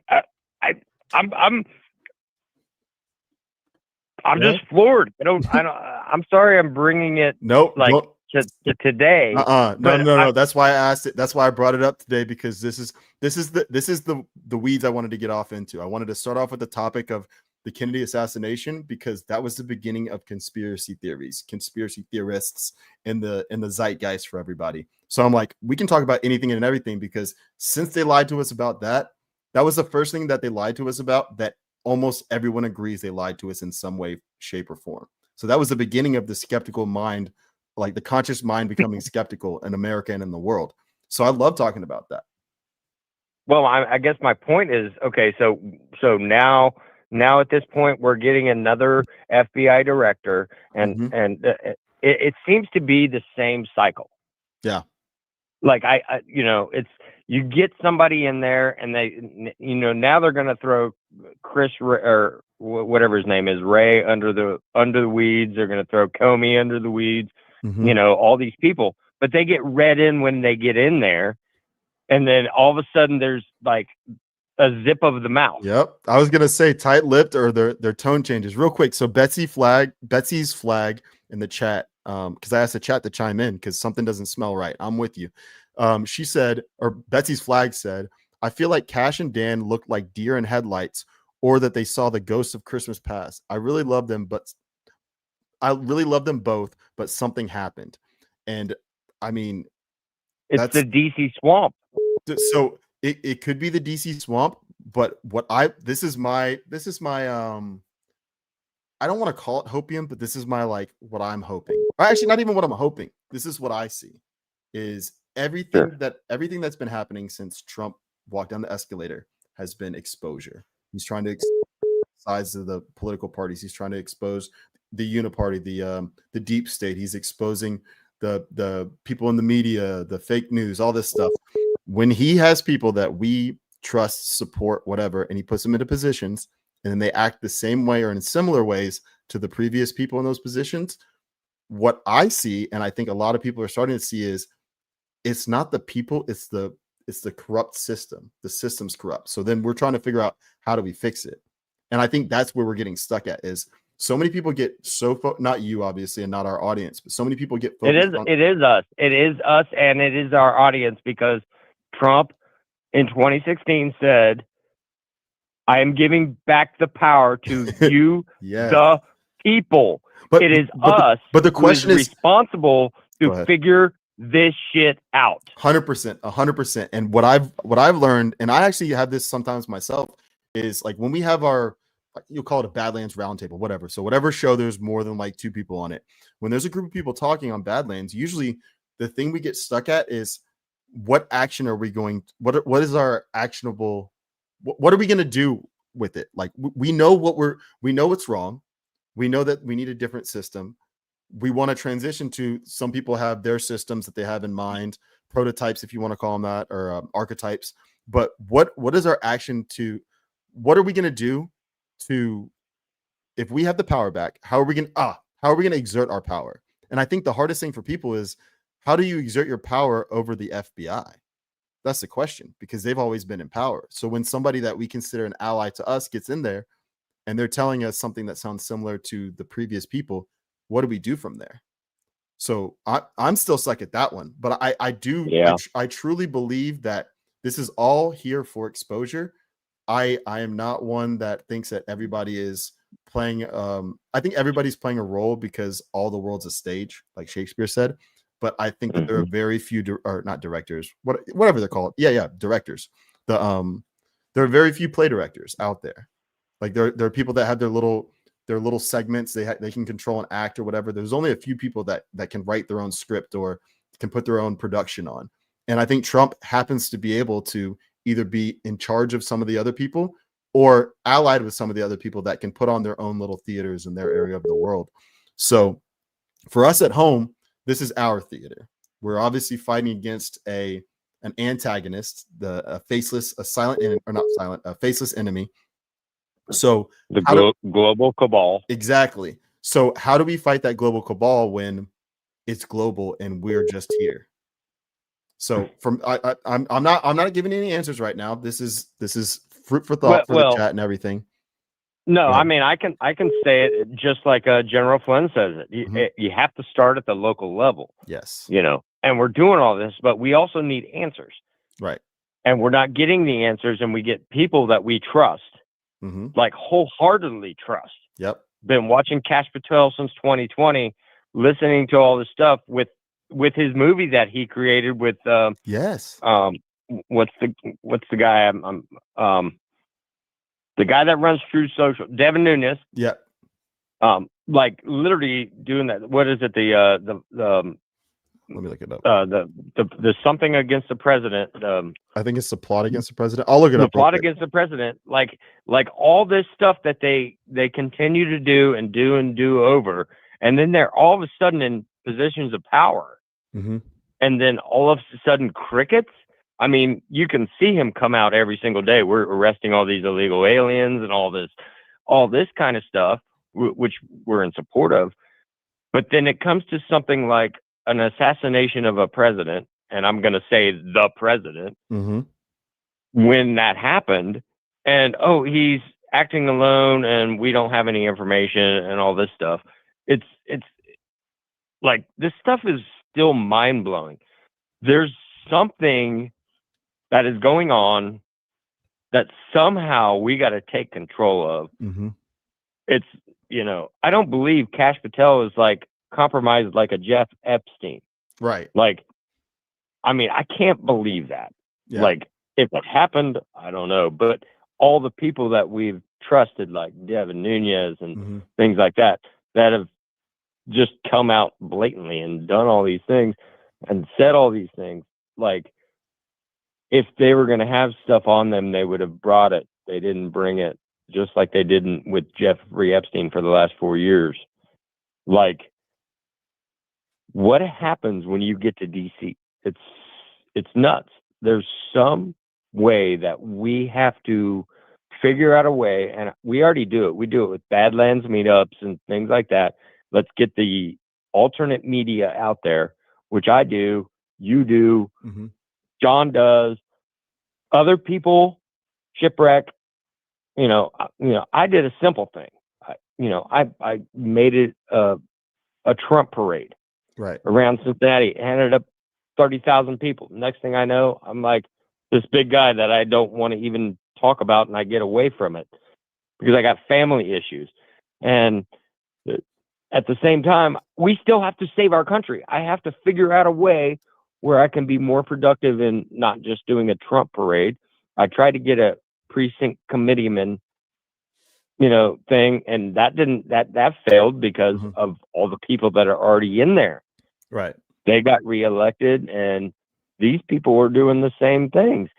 just floored. I'm sorry I'm bringing it. Nope. To today. No. That's why I asked it. That's why I brought it up today, because this is the weeds I wanted to get off into. I wanted to start off with the topic of the Kennedy assassination, because that was the beginning of conspiracy theories, conspiracy theorists in the zeitgeist for everybody. So I'm like, we can talk about anything and everything, because since they lied to us about that was the first thing that they lied to us about, that almost everyone agrees they lied to us in some way, shape, or form. So that was the beginning of the skeptical mind, like the conscious mind becoming skeptical in America and in the world. So I love talking about that. Well, I guess my point is, okay, so now at this point, we're getting another FBI director, and it seems to be the same cycle. Yeah. Like it's, you get somebody in there, and they, now they're going to throw Chris, or whatever his name is, Ray, under the weeds. They're going to throw Comey under the weeds. All these people, but they get read in when they get in there, and then all of a sudden there's like a zip of the mouth. Yep. I was gonna say tight-lipped, or their tone changes real quick. So Betsy's flag in the chat, because I asked the chat to chime in because something doesn't smell right. I'm with you. She said, or Betsy's flag said, I feel like Kash and Dan looked like deer in headlights, or that they saw the ghosts of Christmas past. I really love them both, but something happened. And I mean, it's the DC swamp. So it could be the DC swamp, but this is my I don't want to call it hopium, but this is my, like, what I'm hoping. Or actually, not even what I'm hoping. This is what I see, is everything that's been happening since Trump walked down the escalator has been exposure. He's trying to expose the size of the political parties. He's trying to expose the uniparty, the deep state. He's exposing the people in the media, the fake news, all this stuff. when he has people that we trust, support, whatever, and he puts them into positions, and then they act the same way or in similar ways to the previous people in those positions, what I see, and I think a lot of people are starting to see, is it's not the people, it's the corrupt system. The system's corrupt. So then we're trying to figure out, how do we fix it? And I think that's where we're getting stuck at, is so many people get not you obviously, and not our audience, but so many people get focused it is us, and it is our audience, because Trump in 2016 said, I am giving back the power to you, yes. the people. But it is but us but the question is responsible to figure this shit out. 100%. And what I've learned, and I actually have this sometimes myself, is like when we have our, you'll call it a Badlands roundtable, whatever. So whatever show, there's more than like 2 people on it. When there's a group of people talking on Badlands, usually the thing we get stuck at is, what action are we going? What is our actionable? What are we going to do with it? Like we know what's wrong. We know that we need a different system. We want to transition to, some people have their systems that they have in mind, prototypes, if you want to call them that, or archetypes. But what is our action to, what are we going to do to, if we have the power back, how are we going to exert our power? And I think the hardest thing for people is, how do you exert your power over the FBI? That's the question, because they've always been in power. So when somebody that we consider an ally to us gets in there and they're telling us something that sounds similar to the previous people, what do we do from there? So I'm still stuck at that one, but I truly believe that this is all here for exposure. I am not one that thinks that everybody is playing. I think everybody's playing a role because all the world's a stage, like Shakespeare said. But I think that there are very few, or not directors, whatever they're called. Yeah, directors. There are very few play directors out there. Like there are people that have their little segments. They can control an act or whatever. There's only a few people that can write their own script or can put their own production on. And I think Trump happens to be able to either be in charge of some of the other people or allied with some of the other people that can put on their own little theaters in their area of the world. So for us at home, this is our theater. We're obviously fighting against an antagonist, a faceless enemy. So the global cabal. Exactly. So how do we fight that global cabal when it's global and we're just here? So I'm not giving any answers right now. This is fruit for thought for the chat and everything. No, I mean, I can say it just like General Flynn says it. You have to start at the local level. Yes. And we're doing all this, but we also need answers. Right. And we're not getting the answers, and we get people that we trust, like wholeheartedly trust. Yep. Been watching Cash Patel since 2020, listening to all this stuff with his movie that he created with yes. What's the guy the guy that runs True Social, Devin Nunes. Yeah. Like literally doing that. What is it? Let me look it up. The something against the president. I think it's the plot against the president. I'll look it up. The plot against the president. Like all this stuff that they continue to do and do over, and then they're all of a sudden in positions of power, and then all of a sudden crickets. I mean, you can see him come out every single day. We're arresting all these illegal aliens and all this kind of stuff, which we're in support of. But then it comes to something like an assassination of a president, and I'm going to say the president, when that happened, and he's acting alone, and we don't have any information, and all this stuff. It's like this stuff is still mind blowing. There's something that is going on that somehow we got to take control of. It's, I don't believe Cash Patel is like compromised like a Jeff Epstein. Right. Like, I mean, I can't believe that. Yeah. Like, if it happened, I don't know. But all the people that we've trusted, like Devin Nunes and things like that have just come out blatantly and done all these things and said all these things. Like, if they were going to have stuff on them, they would have brought it. They didn't bring it, just like they didn't with Jeffrey Epstein for the last 4 years. Like, what happens when you get to DC? It's nuts. there's some way that we have to figure out a way, and we already do it. We do it with Badlands meetups and things like that. Let's get the alternate media out there, which I do, you do, John does, other people, Shipwreck. I did a simple thing. I made it a Trump parade Right. around Cincinnati, handed up 30,000 people. Next thing I know, I'm like this big guy that I don't want to even talk about, and I get away from it because I got family issues. And at the same time, we still have to save our country. I have to figure out a way where I can be more productive in not just doing a Trump parade. I tried to get a precinct committeeman, thing, and that failed because of all the people that are already in there. Right. They got reelected, and these people were doing the same things.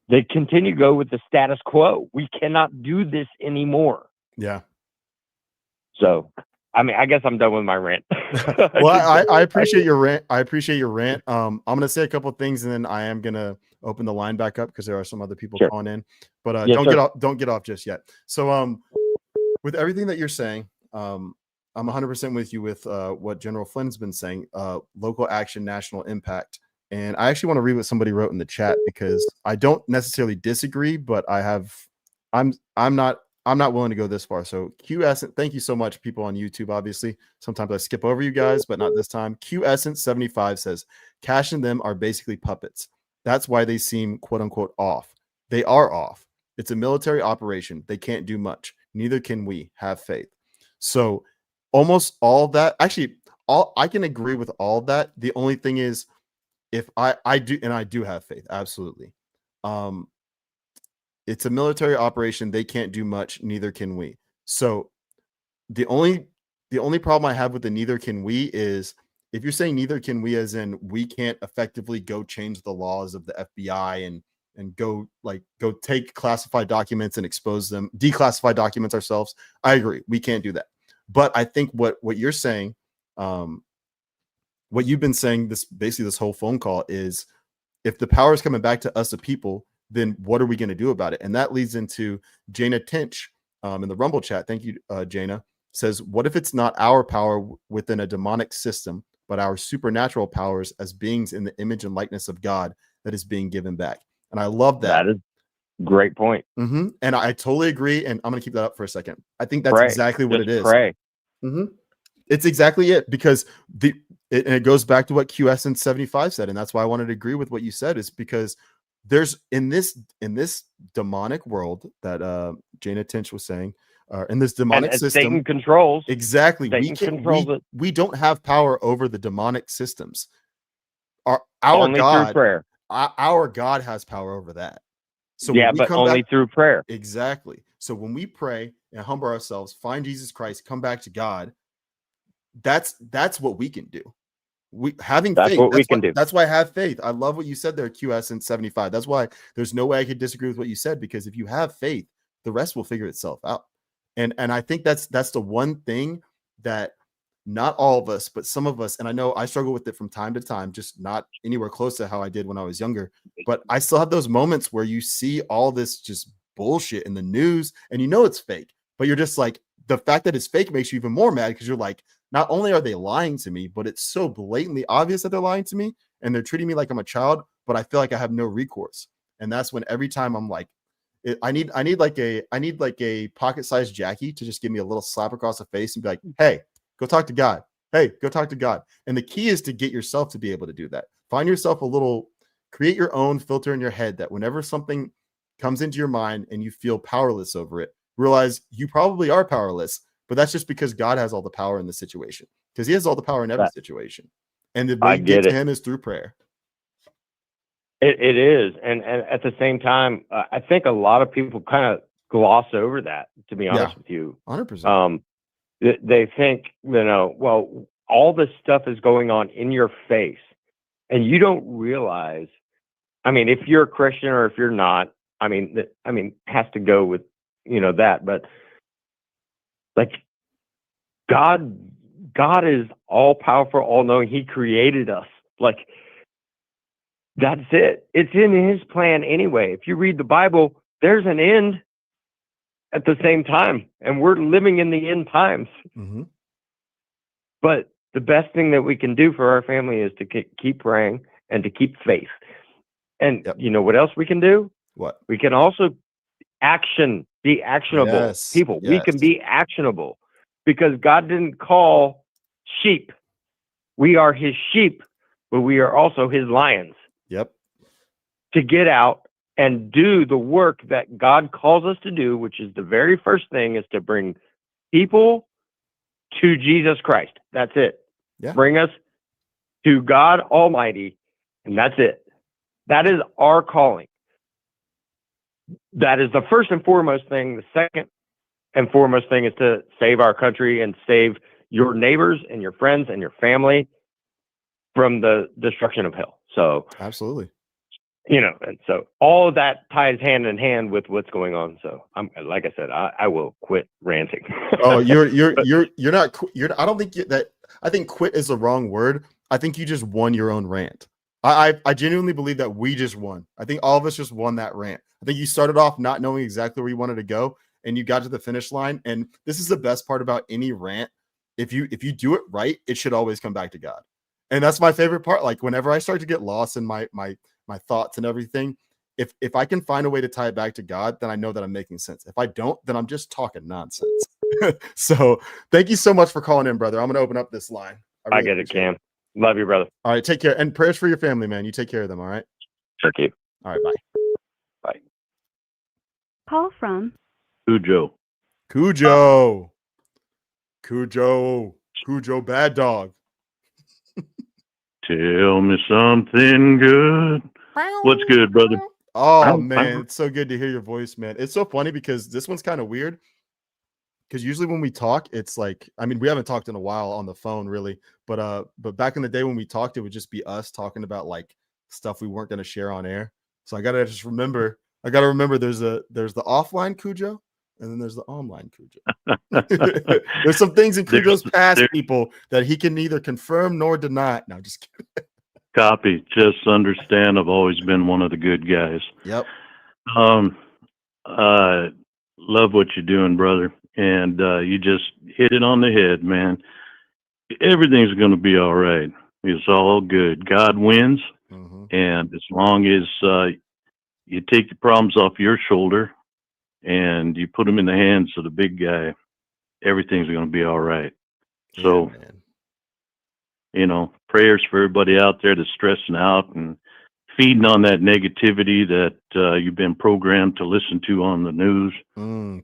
They continue to go with the status quo. We cannot do this anymore. Yeah. So, I guess I'm done with my rant. Well, I appreciate your rant. I'm going to say a couple of things, and then I am going to open the line back up because there are some other people calling in. But Yes, don't get off just yet. So, with everything that you're saying, I'm 100% with you with what General Flynn's been saying. Local action, national impact. And I actually want to read what somebody wrote in the chat because I don't necessarily disagree, but I'm not willing to go this far. So Q Essence, thank you so much, people on YouTube. Obviously, sometimes I skip over you guys, but not this time. Q Essence 75 says, Cash and them are basically puppets. That's why they seem quote unquote off. They are off. It's a military operation. They can't do much. Neither can we. Have faith. So almost all that, actually, I can agree with all that. The only thing is, if I do have faith, absolutely. It's a military operation. They can't do much. Neither can we. So the only problem I have with the neither can we is if you're saying neither can we, as in we can't effectively go change the laws of the FBI and go take classified documents and expose them, declassify documents ourselves. I agree. We can't do that. But I think what you're saying, what you've been saying this whole phone call is if the power is coming back to us, the people, then what are we going to do about it? And that leads into Jana Tinch in the Rumble chat. Thank you, Jana. Says, what if it's not our power within a demonic system, but our supernatural powers as beings in the image and likeness of God that is being given back? And I love that. That is a great point. And I totally agree. And I'm going to keep that up for a second. I think that's exactly what it is. Pray. It's exactly it, because it goes back to what QSN 75 said. And that's why I wanted to agree with what you said, is because there's in this demonic world that Jana Tinch was saying, in this demonic system, Satan controls. Exactly. We don't have power over the demonic systems. Our only God, through prayer. Our God has power over that. So yeah, but only through prayer. Exactly. So when we pray and humble ourselves, find Jesus Christ, come back to God, that's what we can do. That's why I have faith. I love what you said there, QS and 75. That's why there's no way I could disagree with what you said, because if you have faith, the rest will figure itself out. And I think that's the one thing that not all of us, but some of us, and I know I struggle with it from time to time, just not anywhere close to how I did when I was younger, but I still have those moments where you see all this just bullshit in the news and you know it's fake, but you're just like, the fact that it's fake makes you even more mad, because you're like, not only are they lying to me, but it's so blatantly obvious that they're lying to me and they're treating me like I'm a child, but I feel like I have no recourse. And that's when every time I'm like, I need like a pocket-sized Jackie to just give me a little slap across the face and be like, hey, go talk to God. Hey, go talk to God. And the key is to get yourself to be able to do that. Find yourself create your own filter in your head that whenever something comes into your mind and you feel powerless over it, realize you probably are powerless, but that's just because God has all the power in the situation, because he has all the power in every situation. And the way to get to him is through prayer. It is. And at the same time, I think a lot of people kind of gloss over that, to be honest with you. 100%. They think, well, all this stuff is going on in your face and you don't realize, if you're a Christian or if you're not, has to go with, that, but like God is all powerful, all knowing. He created us. Like That's it. It's in his plan anyway. If you read the Bible, there's an end at the same time, and we're living in the end times. Mm-hmm. But the best thing that we can do for our family is to keep praying and to keep faith. And you know what else we can do? What? We can also be actionable. Yes. People, Yes. we can be actionable because God didn't call sheep. We are his sheep, but we are also his lions. Yep. To get out and do the work that God calls us to do, which is the very first thing, is to bring people to Jesus Christ. That's it. Yeah. Bring us to God Almighty, and that's it. That is our calling. That is the first and foremost thing. The second and foremost thing is to save our country and save your neighbors and your friends and your family from the destruction of hell. So absolutely. You know, and so all of that ties hand in hand with what's going on. So I'm, like I said, I will quit ranting. Oh, you're not. I don't think that. I think quit is the wrong word. I think you just won your own rant. I genuinely believe that we just won. I think all of us just won that rant. I think you started off not knowing exactly where you wanted to go, and you got to the finish line. And this is the best part about any rant. If you do it right, it should always come back to God. And that's my favorite part. Like whenever I start to get lost in my thoughts and everything, if I can find a way to tie it back to God, then I know that I'm making sense. If I don't, then I'm just talking nonsense. So thank you so much for calling in, brother. I'm going to open up this line. I get it, Cam. Love you, brother. All right, take care. And prayers for your family, man. You take care of them, all right? Sure, keep. All right, bye. Bye. Call from Cujo. Cujo, bad dog. Tell me something good. What's good, brother? Oh, man, it's so good to hear your voice, man. It's so funny because this one's kind of weird. Because usually when we talk, it's like, I mean, we haven't talked in a while on the phone, really. But back in the day when we talked, it would just be us talking about like stuff we weren't going to share on air. So I got to remember there's the offline Cujo, and then there's the online Cujo. There's some things in Cujo's past, people, that he can neither confirm nor deny. No, just kidding. Copy. Just understand I've always been one of the good guys. Yep. Love what you're doing, brother. And you just hit it on the head, man. Everything's going to be all right. It's all good. God wins. Mm-hmm. And as long as you take the problems off your shoulder and you put them in the hands of the big guy, everything's going to be all right. Yeah, so, man. You know, prayers for everybody out there that's stressing out and feeding on that negativity that you've been programmed to listen to on the news. And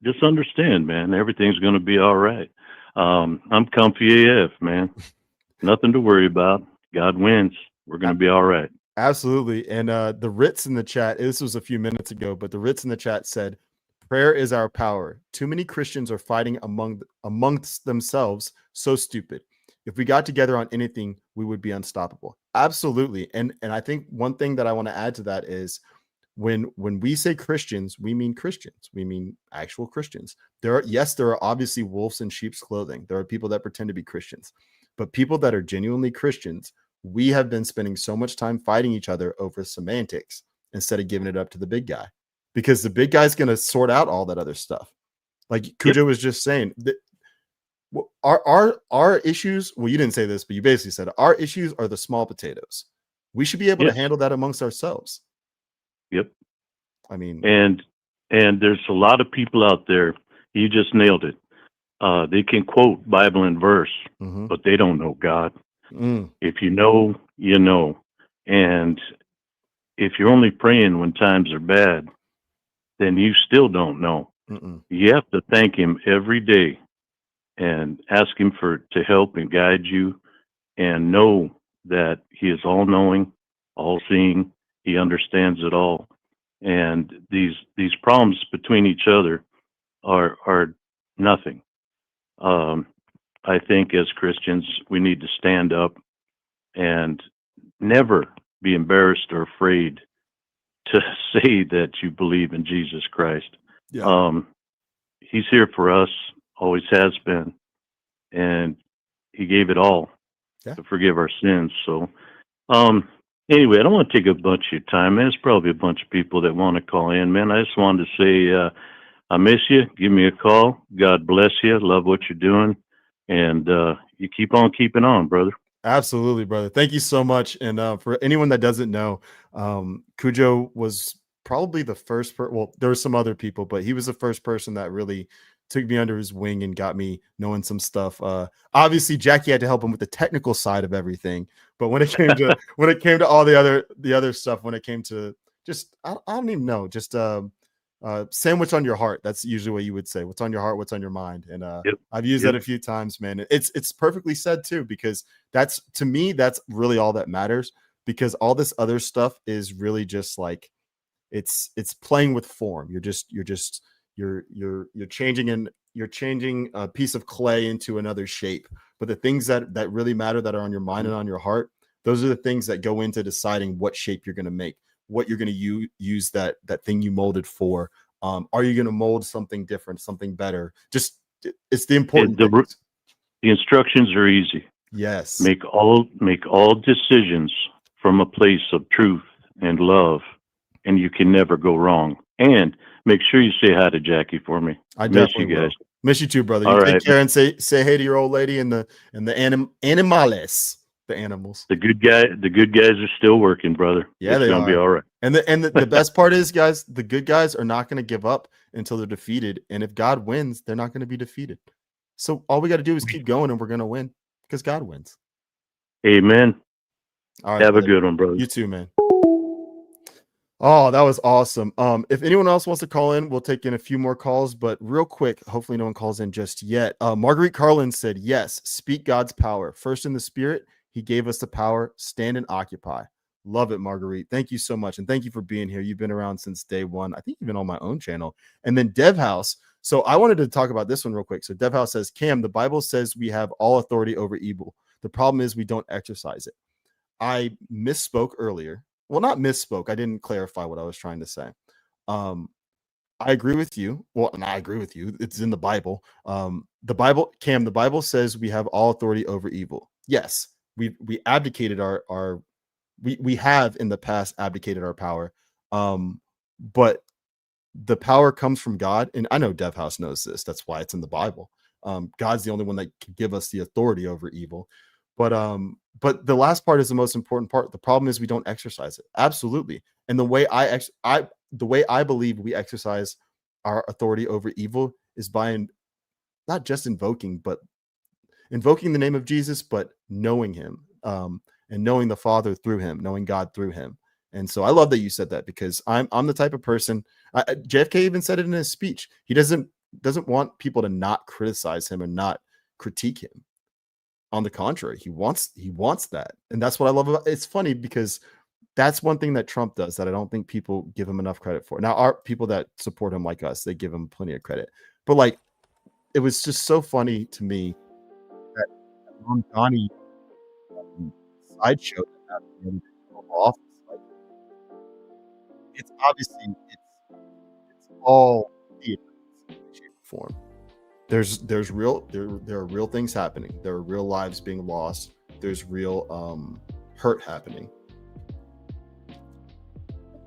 just understand, man, everything's going to be all right. I'm comfy AF, man. Nothing to worry about. God wins. We're going to be all right. Absolutely. And the Ritz in the chat, this was a few minutes ago, but the Ritz in the chat said, prayer is our power. Too many Christians are fighting amongst themselves. So stupid. If we got together on anything, we would be unstoppable. Absolutely. And I think one thing that I want to add to that is when we say Christians, we mean Christians. We mean actual Christians. There are obviously wolves in sheep's clothing. There are people that pretend to be Christians, but people that are genuinely Christians, we have been spending so much time fighting each other over semantics instead of giving it up to the big guy, because the big guy's going to sort out all that other stuff. Like Cujo was just saying, our issues, well, you didn't say this, but you basically said our issues are the small potatoes. We should be able to handle that amongst ourselves. Yep. I mean, and there's a lot of people out there. You just nailed it. They can quote Bible and verse, but they don't know God. If you know, you know. And if you're only praying when times are bad, then you still don't know. You have to thank him every day and ask him to help and guide you, and know that he is all knowing, all seeing. He understands it all. And these problems between each other are nothing. I think as Christians, we need to stand up and never be embarrassed or afraid to say that you believe in Jesus Christ. Yeah. He's here for us, always has been, and he gave it all to forgive our sins. So, anyway, I don't want to take a bunch of your time, man. There's probably a bunch of people that want to call in, man. I just wanted to say, I miss you. Give me a call. God bless you. Love what you're doing. And you keep on keeping on, brother. Absolutely, brother. Thank you so much. And for anyone that doesn't know, Cujo was probably the first well, there were some other people, but he was the first person that really took me under his wing and got me knowing some stuff. Obviously Jackie had to help him with the technical side of everything, but when it came to all the other stuff, when it came to just I don't even know, just sandwich on your heart. That's usually what you would say. What's on your heart, what's on your mind. And I've used that a few times, man. It's perfectly said too, because that's, to me, that's really all that matters, because all this other stuff is really just like, it's playing with form. You're changing a piece of clay into another shape. But the things that really matter, that are on your mind and on your heart, those are the things that go into deciding what shape you're going to make, what you're going to use that thing you molded for. Are you going to mold something different, something better? Just, it's the important things. The instructions are easy. Yes. Make all decisions from a place of truth and love, and you can never go wrong. And make sure you say hi to Jackie for me. I miss definitely you guys. will. Miss you too, brother. All You right. take care and say hey to your old lady and the animales, the animals. The good guys are still working, brother. Yeah, it's gonna be all right. And the best part is, guys, the good guys are not going to give up until they're defeated. And if God wins, they're not going to be defeated. So all we got to do is keep going, and we're going to win because God wins. Amen. All right. Have a good one, brother. You too, man. Oh, that was awesome. If anyone else wants to call in, we'll take in a few more calls, but real quick, hopefully no one calls in just yet. Marguerite Carlin said, yes, speak God's power. First in the spirit, he gave us the power, stand and occupy. Love it, Marguerite. Thank you so much. And thank you for being here. You've been around since day one. I think you've been on my own channel. And then Dev House. So I wanted to talk about this one real quick. So Dev House says, Cam, the Bible says we have all authority over evil. The problem is we don't exercise it. I misspoke earlier. Well, not misspoke. I didn't clarify what I was trying to say. I agree with you. Well, and I agree with you. It's in the Bible. The Bible says we have all authority over evil. Yes, we abdicated we have in the past abdicated our power. But the power comes from God. And I know Dev House knows this. That's why it's in the Bible. God's the only one that can give us the authority over evil. But the last part is the most important part. The problem is we don't exercise it. Absolutely. And the way I believe we exercise our authority over evil is by not just invoking the name of Jesus, but knowing him, and knowing the Father through him, knowing God through him. And so I love that you said that, because I'm the type of person, JFK even said it in his speech. He doesn't want people to not criticize him and not critique him. On the contrary, he wants that. And that's what I love about it. It's funny because that's one thing that Trump does that I don't think people give him enough credit for. Now, our people that support him like us, they give him plenty of credit. But like, it was just so funny to me that Ron Donnie sideshow that happened in the office. Like, it's obviously it's all theater in some way, shape, or form. There are real things happening. There are real lives being lost. There's real hurt happening.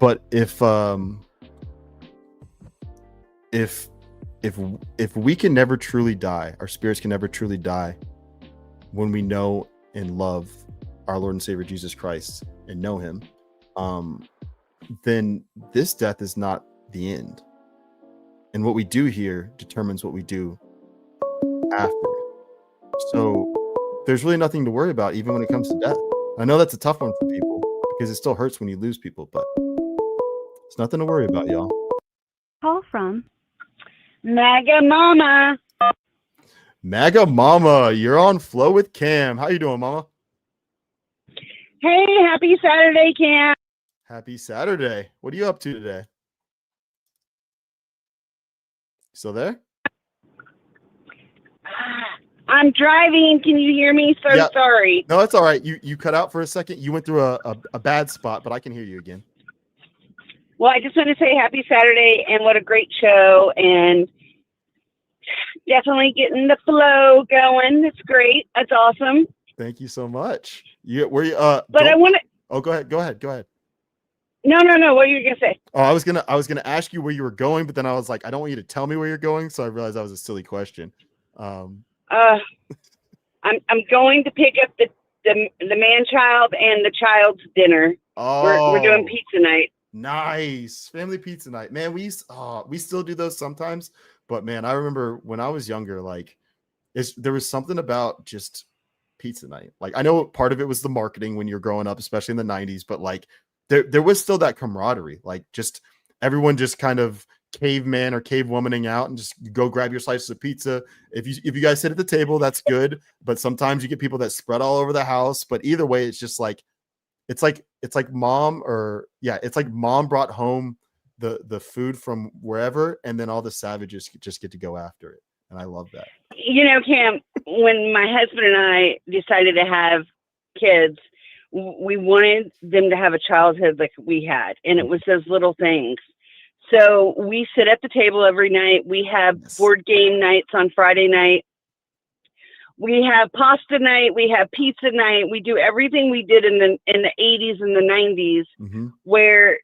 But if we can never truly die, our spirits can never truly die when we know and love our Lord and Savior Jesus Christ and know him, then this death is not the end. And what we do here determines what we do after. So there's really nothing to worry about, even when it comes to death. I know that's a tough one for people because it still hurts when you lose people, but it's nothing to worry about, y'all. Call from MAGA Mama. MAGA Mama, you're on Flow with Cam. How you doing, Mama? Hey, happy Saturday, Cam. Happy Saturday. What are you up to today? Still there? I'm driving. Can you hear me? So sorry. No, it's all right. You cut out for a second. You went through a bad spot, but I can hear you again. Well, I just want to say happy Saturday and what a great show, and definitely getting the flow going. It's great. That's awesome. Thank you so much. But I want to. Oh, go ahead. No. What are you gonna say? Oh, I was gonna ask you where you were going, but then I was like, I don't want you to tell me where you're going, so I realized that was a silly question. I'm going to pick up the man child and the child's dinner. Oh, we're doing pizza night. Nice family pizza night, man. We still do those sometimes, but man, I remember when I was younger, like there was something about just pizza night. Like, I know part of it was the marketing when you're growing up, especially in the 90s, but like there was still that camaraderie, like just everyone just kind of caveman or cavewomaning out and just go grab your slices of pizza. If you guys sit at the table, that's good, but sometimes you get people that spread all over the house. But either way, it's just like it's like mom brought home the food from wherever, and then all the savages just get to go after it. And I love that. You know, Cam, when my husband and I decided to have kids, we wanted them to have a childhood like we had. And it was those little things. So we sit at the table every night. We have board game nights on Friday night. We have pasta night. We have pizza night. We do everything we did in the 80s and the 90s, where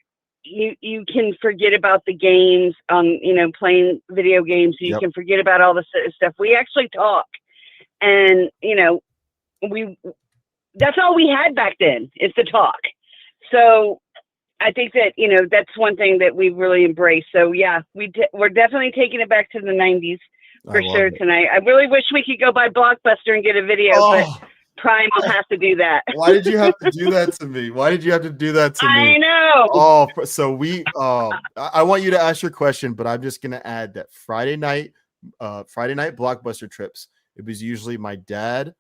you can forget about the games, playing video games. You can forget about all the stuff. We actually talk, and that's all we had back then, is to talk. So I think that, that's one thing that we really embrace. So yeah, we're definitely taking it back to the 90s for sure tonight. I really wish we could go by Blockbuster and get a video, but Prime will have to do that. Why did you have to do that to me? I know. Oh, so I want you to ask your question, but I'm just going to add that Friday night Blockbuster trips, it was usually my dad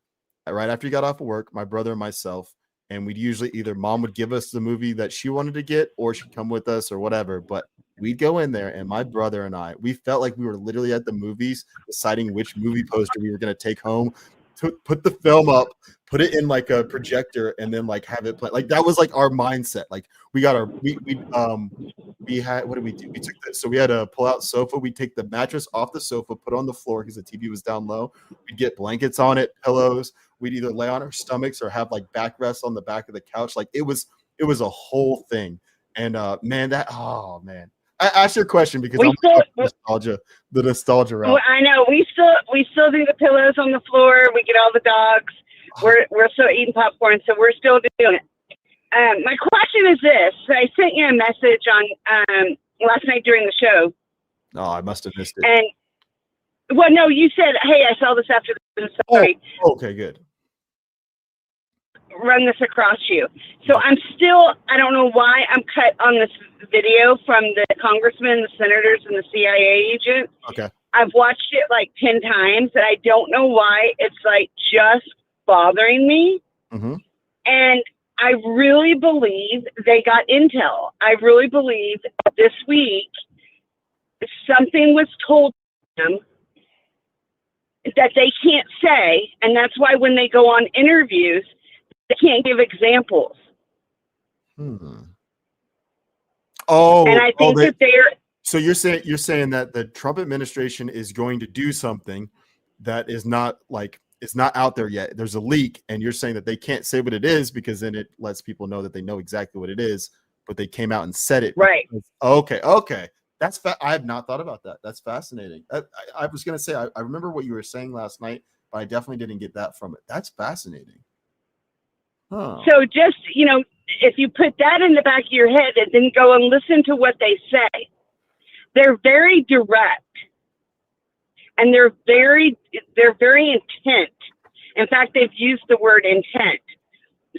right after he got off of work, my brother and myself, and we'd usually either mom would give us the movie that she wanted to get, or she'd come with us or whatever. But we'd go in there, and my brother and I, we felt like we were literally at the movies deciding which movie poster we were going to take home, to put the film up, put it in like a projector, and then like have it play. Like, that was like our mindset. Like, we got we had, what did we do? We had a pull-out sofa. We'd take the mattress off the sofa, put it on the floor because the TV was down low. We'd get blankets on it, pillows. We'd either lay on our stomachs or have like backrests on the back of the couch. Like, it was a whole thing. And man, I asked your question because the nostalgia route. Well, I know we still do the pillows on the floor. We get all the dogs. We're still eating popcorn, so we're still doing it. My question is this: I sent you a message on last night during the show. Oh, I must have missed it. And well, no, you said, "Hey, I saw this after the story." Oh, okay, good. Run this across you. So I don't know why I'm cut on this video from the congressmen, the senators, and the CIA agent. Okay. I've watched it like 10 times, and I don't know why it's like just bothering me. Mm-hmm. And I really believe they got intel. I really believe this week something was told to them that they can't say, and that's why when they go on interviews, they can't give examples. Oh, and I think that they're. So you're saying that the Trump administration is going to do something that is not out there yet. There's a leak, and you're saying that they can't say what it is because then it lets people know that they know exactly what it is, but they came out and said it. Right. Okay. That's I have not thought about that. That's fascinating. I was going to say, I remember what you were saying last night, but I definitely didn't get that from it. That's fascinating. Huh. So just, if you put that in the back of your head and then go and listen to what they say, they're very direct and they're very intent. In fact, they've used the word intent.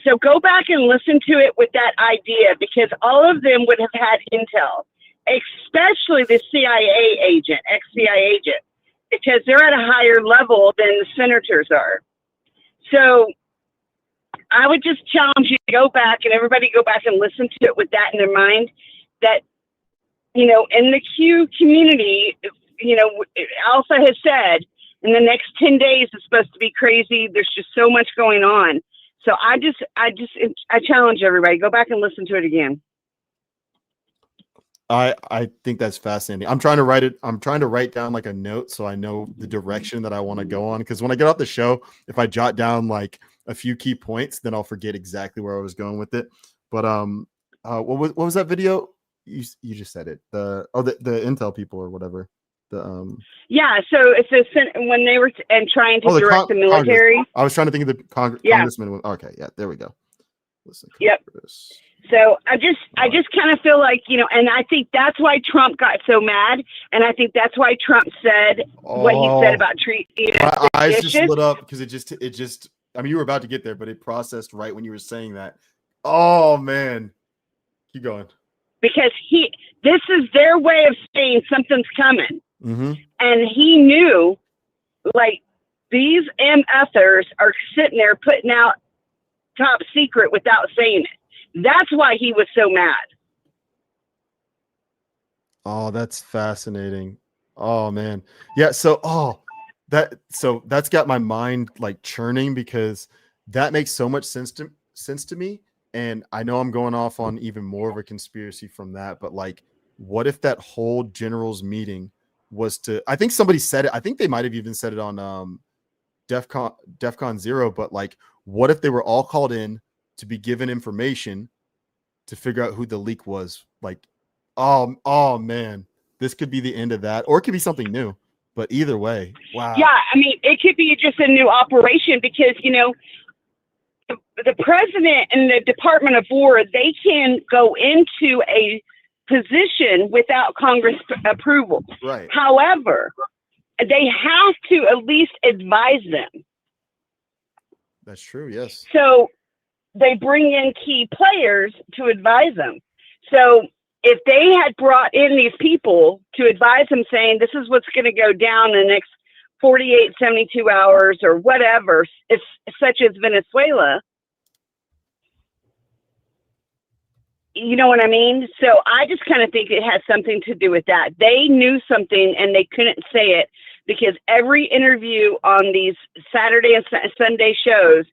So go back and listen to it with that idea, because all of them would have had intel, especially the CIA agent, ex-CIA agent, because they're at a higher level than the senators are. So I would just challenge you to go back, and everybody go back and listen to it with that in their mind, that, in the Q community, Alpha has said in the next 10 days is supposed to be crazy. There's just so much going on. So I challenge everybody, go back and listen to it again. I think that's fascinating. I'm trying to write down like a note so I know the direction that I want to go on. Because when I get off the show, if I jot down like a few key points, then I'll forget exactly where I was going with it. But what was that video? You just said it. The Intel people or whatever. Yeah, so it's when they were trying to direct the military. Congress. I was trying to think of the congressman. Okay, yeah, there we go. Listen, yep. So I just kind of feel like, and I think that's why Trump got so mad, and I think that's why Trump said what he said about my eyes just lit up because it just. I mean, you were about to get there, but it processed right when you were saying that. Oh man, keep going. Because this is their way of saying something's coming. Mm-hmm. And he knew, like, these MFers are sitting there putting out top secret without saying it. That's why he was so mad. Oh, that's fascinating. Oh man. Yeah. So, that's got my mind like churning because that makes so much sense to me. And I know I'm going off on even more of a conspiracy from that, but like, what if that whole general's meeting was I think somebody said it. I think they might have even said it on DEFCON 0, but like, what if they were all called in to be given information to figure out who the leak was? Like, oh man, this could be the end of that, or it could be something new. But either way, wow. Yeah, I mean, it could be just a new operation because, the president and the Department of War, they can go into a position without Congress approval. Right. However, they have to at least advise them. That's true. Yes. So they bring in key players to advise them. So if they had brought in these people to advise them saying, this is what's going to go down in the next 48, 72 hours or whatever, if, such as Venezuela, you know what I mean? So I just kind of think it has something to do with that. They knew something and they couldn't say it because every interview on these Saturday and Sunday shows,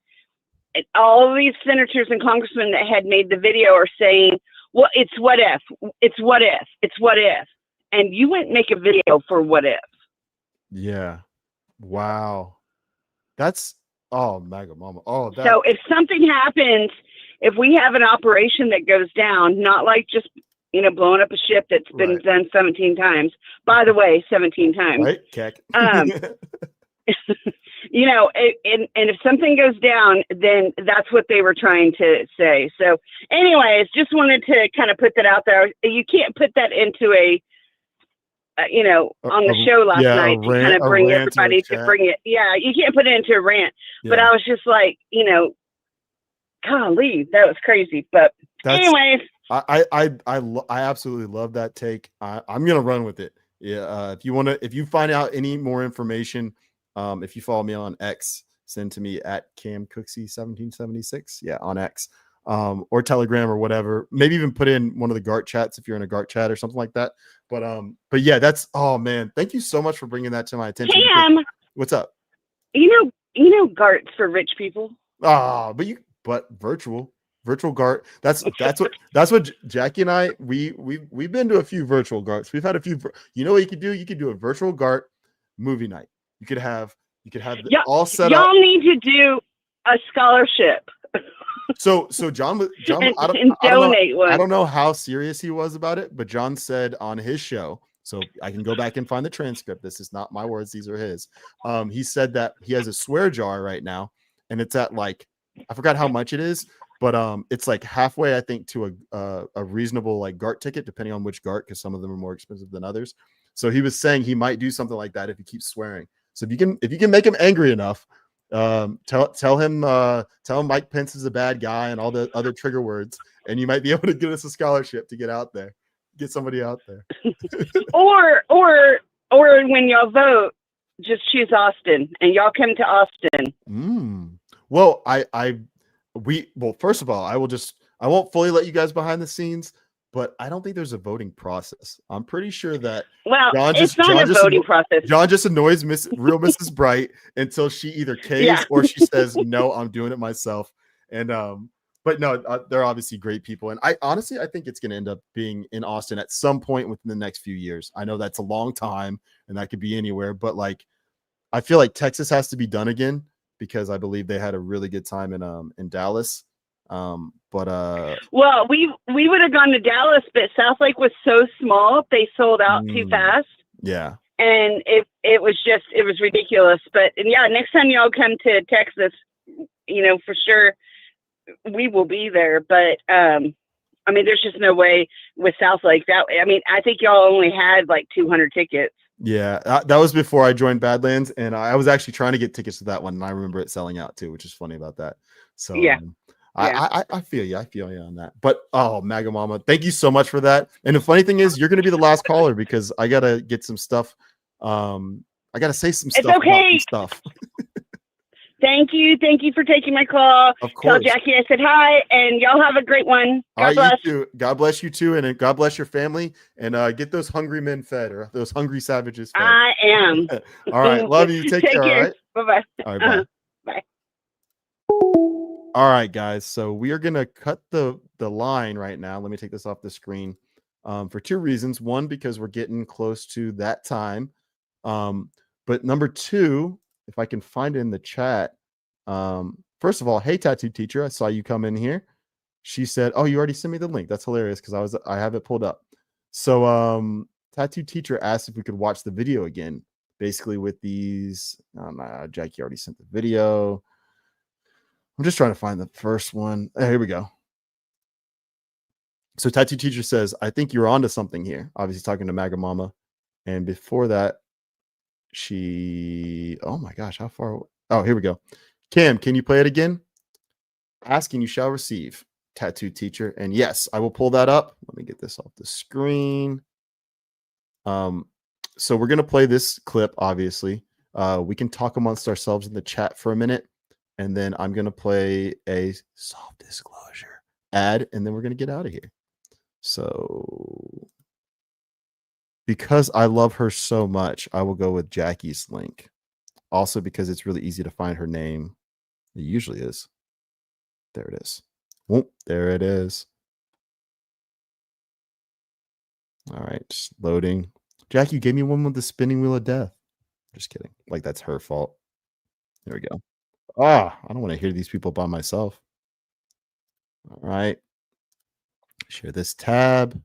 all of these senators and congressmen that had made the video are saying, well, it's what if, it's what if, it's what if. And you wouldn't make a video for what if. Yeah. Wow. That's, mega mama. Oh, so if something happens, if we have an operation that goes down, not like just, blowing up a ship that's been done 17 times, by the way, 17 times. Right. Keck. And if something goes down, then that's what they were trying to say. So anyways, just wanted to kind of put that out there. You can't put that into on the show last night to kind of bring everybody to bring it. Yeah, you can't put it into a rant. Yeah. But I was just like, golly, that was crazy. But anyways, I absolutely love that take. I'm gonna run with it. Yeah. If you find out any more information, if you follow me on X, send to me at Cooksey1776. Yeah, on X. Or Telegram or whatever. Maybe even put in one of the GART chats if you're in a GART chat or something like that. But yeah, that's, oh man, thank you so much for bringing that to my attention. Cam, what's up? GART's for rich people. But virtual GART. That's what Jackie and I we've been to a few virtual GARTs. We've had a few. You know what you could do? You could do a virtual GART movie night. You could have all set up. Y'all need to do a scholarship. So John, I don't know how serious he was about it, but John said on his show, so I can go back and find the transcript. This is not my words; these are his. He said that he has a swear jar right now, and it's at like, I forgot how much it is, but it's like halfway, I think, to a reasonable like GART ticket, depending on which GART, because some of them are more expensive than others. So he was saying he might do something like that if he keeps swearing. So if you can make him angry enough. Tell him Mike Pence is a bad guy and all the other trigger words, and you might be able to get us a scholarship to get somebody out there. or when y'all vote, just choose Austin and y'all come to Austin. Well, first of all, I won't fully let you guys behind the scenes, but I don't think there's a voting process. I'm pretty sure that it's not a voting process. John just annoys real Mrs. Bright until she either caves or she says, no, I'm doing it myself. And but no, they're obviously great people. And I think it's going to end up being in Austin at some point within the next few years. I know that's a long time and that could be anywhere, but like, I feel like Texas has to be done again. because I believe they had a really good time in Dallas. Well, we would have gone to Dallas, but South Lake was so small, they sold out too fast. Yeah. And it was ridiculous. But yeah, next time y'all come to Texas, for sure we will be there. But I mean, there's just no way with South Lake. I think y'all only had like 200 tickets. Yeah, that was before I joined Badlands, and I was actually trying to get tickets to that one, and I remember it selling out too, which is funny about that. So yeah. I feel you. I feel you on that. But Maga Mama, thank you so much for that. And the funny thing is, you're going to be the last caller because I gotta get some stuff. I gotta say some stuff. It's okay. About some stuff. Thank you for taking my call. Of course. Tell Jackie I said hi, and y'all have a great one. God bless. You too. God bless you too, and God bless your family. And get those hungry men fed, or those hungry savages fed. I am. All right, love you. Take care. All right. Bye-bye. All right, bye. Bye. All right, guys. So we are gonna cut the line right now. Let me take this off the screen for two reasons. One, because we're getting close to that time. But number two, if I can find it in the chat. First of all, hey tattoo teacher, I saw you come in here. She said, "Oh, you already sent me the link." That's hilarious because I have it pulled up. So tattoo teacher asked if we could watch the video again, basically with these. Jackie already sent the video. I'm just trying to find the first one. Here we go. So tattoo teacher says, "I think you're onto something here." Obviously talking to Maga Mama. And before that, oh my gosh, how far? Oh, here we go. Cam, can you play it again? Asking you shall receive, tattoo teacher. And yes, I will pull that up. Let me get this off the screen. So we're going to play this clip, obviously. We can talk amongst ourselves in the chat for a minute. And then I'm going to play a soft disclosure ad, and then we're going to get out of here. So because I love her so much, I will go with Jackie's link. Also because it's really easy to find her name. It usually is. There it is. Whoop, there it is. All right, just loading. Jackie, you gave me one with the spinning wheel of death. Just kidding. Like that's her fault. There we go. I don't want to hear these people by myself. All right. Share this tab.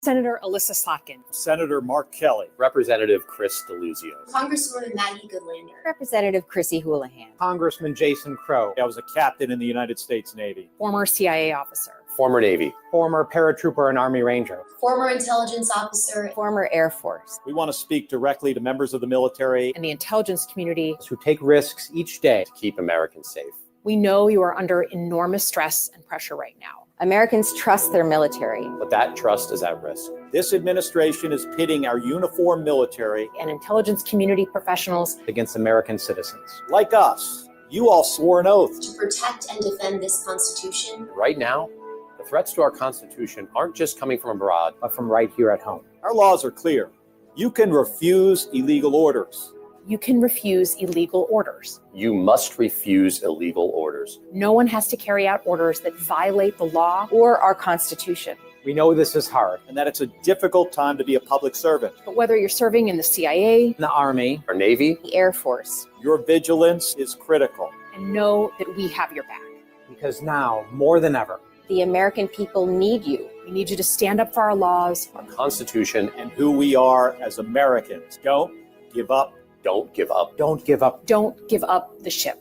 Senator Alyssa Slotkin. Senator Mark Kelly. Representative Chris DeLuzio. Congresswoman Maggie Goodlander. Representative Chrissy Houlihan. Congressman Jason Crow. I was a captain in the United States Navy. Former CIA officer. Former Navy. Former paratrooper and Army Ranger. Former intelligence officer. Former Air Force. We want to speak directly to members of the military and the intelligence community who take risks each day to keep Americans safe. We know you are under enormous stress and pressure right now. Americans trust their military. But that trust is at risk. This administration is pitting our uniformed military and intelligence community professionals against American citizens. Like us. You all swore an oath to protect and defend this Constitution. Right now, the threats to our Constitution aren't just coming from abroad, but from right here at home. Our laws are clear. You can refuse illegal orders. You can refuse illegal orders. You must refuse illegal orders. No one has to carry out orders that violate the law or our Constitution. We know this is hard and that it's a difficult time to be a public servant. But whether you're serving in the CIA, the Army, or Navy, the Air Force, your vigilance is critical. And know that we have your back. Because now, more than ever, the American people need you. We need you to stand up for our laws, our Constitution, and who we are as Americans. Don't give up. Don't give up. Don't give up. Don't give up the ship.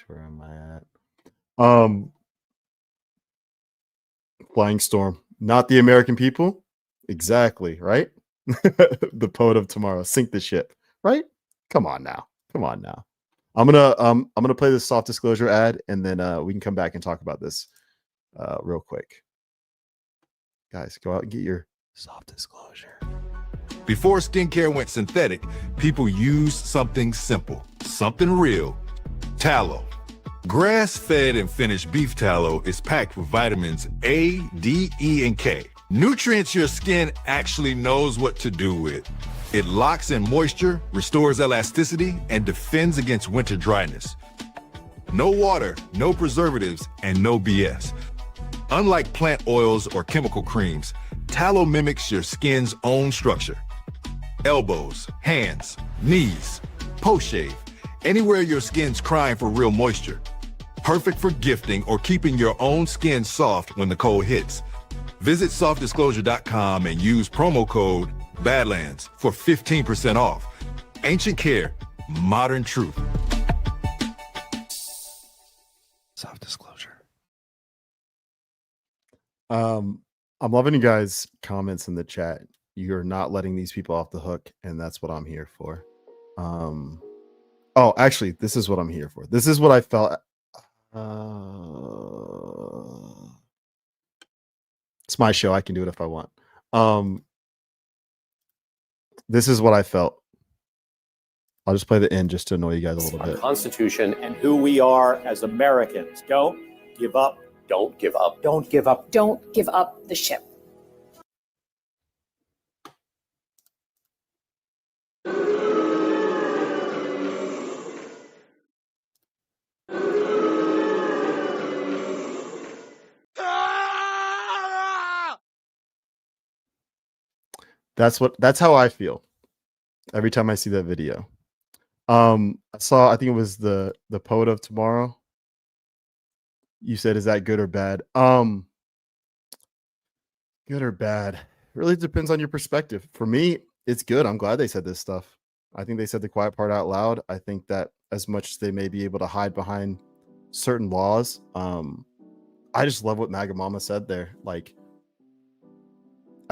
Where am I at? Flying Storm. Not the American people. Exactly, right? The poet of tomorrow. Sink the ship. Right? Come on now. I'm gonna play this soft disclosure ad, and then we can come back and talk about this real quick. Guys, go out and get your soft disclosure. Before skincare went synthetic, people used something simple, something real. Tallow. Grass-fed and finished beef tallow is packed with vitamins A, D, E, and K. Nutrients your skin actually knows what to do with. It locks in moisture, restores elasticity, and defends against winter dryness. No water, no preservatives, and no BS. Unlike plant oils or chemical creams, tallow mimics your skin's own structure. Elbows, hands, knees, post-shave, anywhere your skin's crying for real moisture. Perfect for gifting or keeping your own skin soft when the cold hits. Visit softdisclosure.com and use promo code Badlands for 15% off. Ancient Care, modern truth. Soft disclosure. I'm loving you guys' comments in the chat. You're not letting these people off the hook, and that's what I'm here for. Oh, actually, this is what I'm here for. This is what I felt. It's my show. I can do it if I want. This is what I felt. I'll just play the end just to annoy you guys a little bit. Constitution and who we are as Americans. Don't give up. Don't give up. Don't give up. Don't give up the ship. That's how I feel every time I see that video. I think it was the Poet of Tomorrow. You said, is that good or bad? Good or bad? It really depends on your perspective. For me, it's good. I'm glad they said this stuff. I think they said the quiet part out loud. I think that as much as they may be able to hide behind certain laws, I just love what MAGA Mama said there. Like,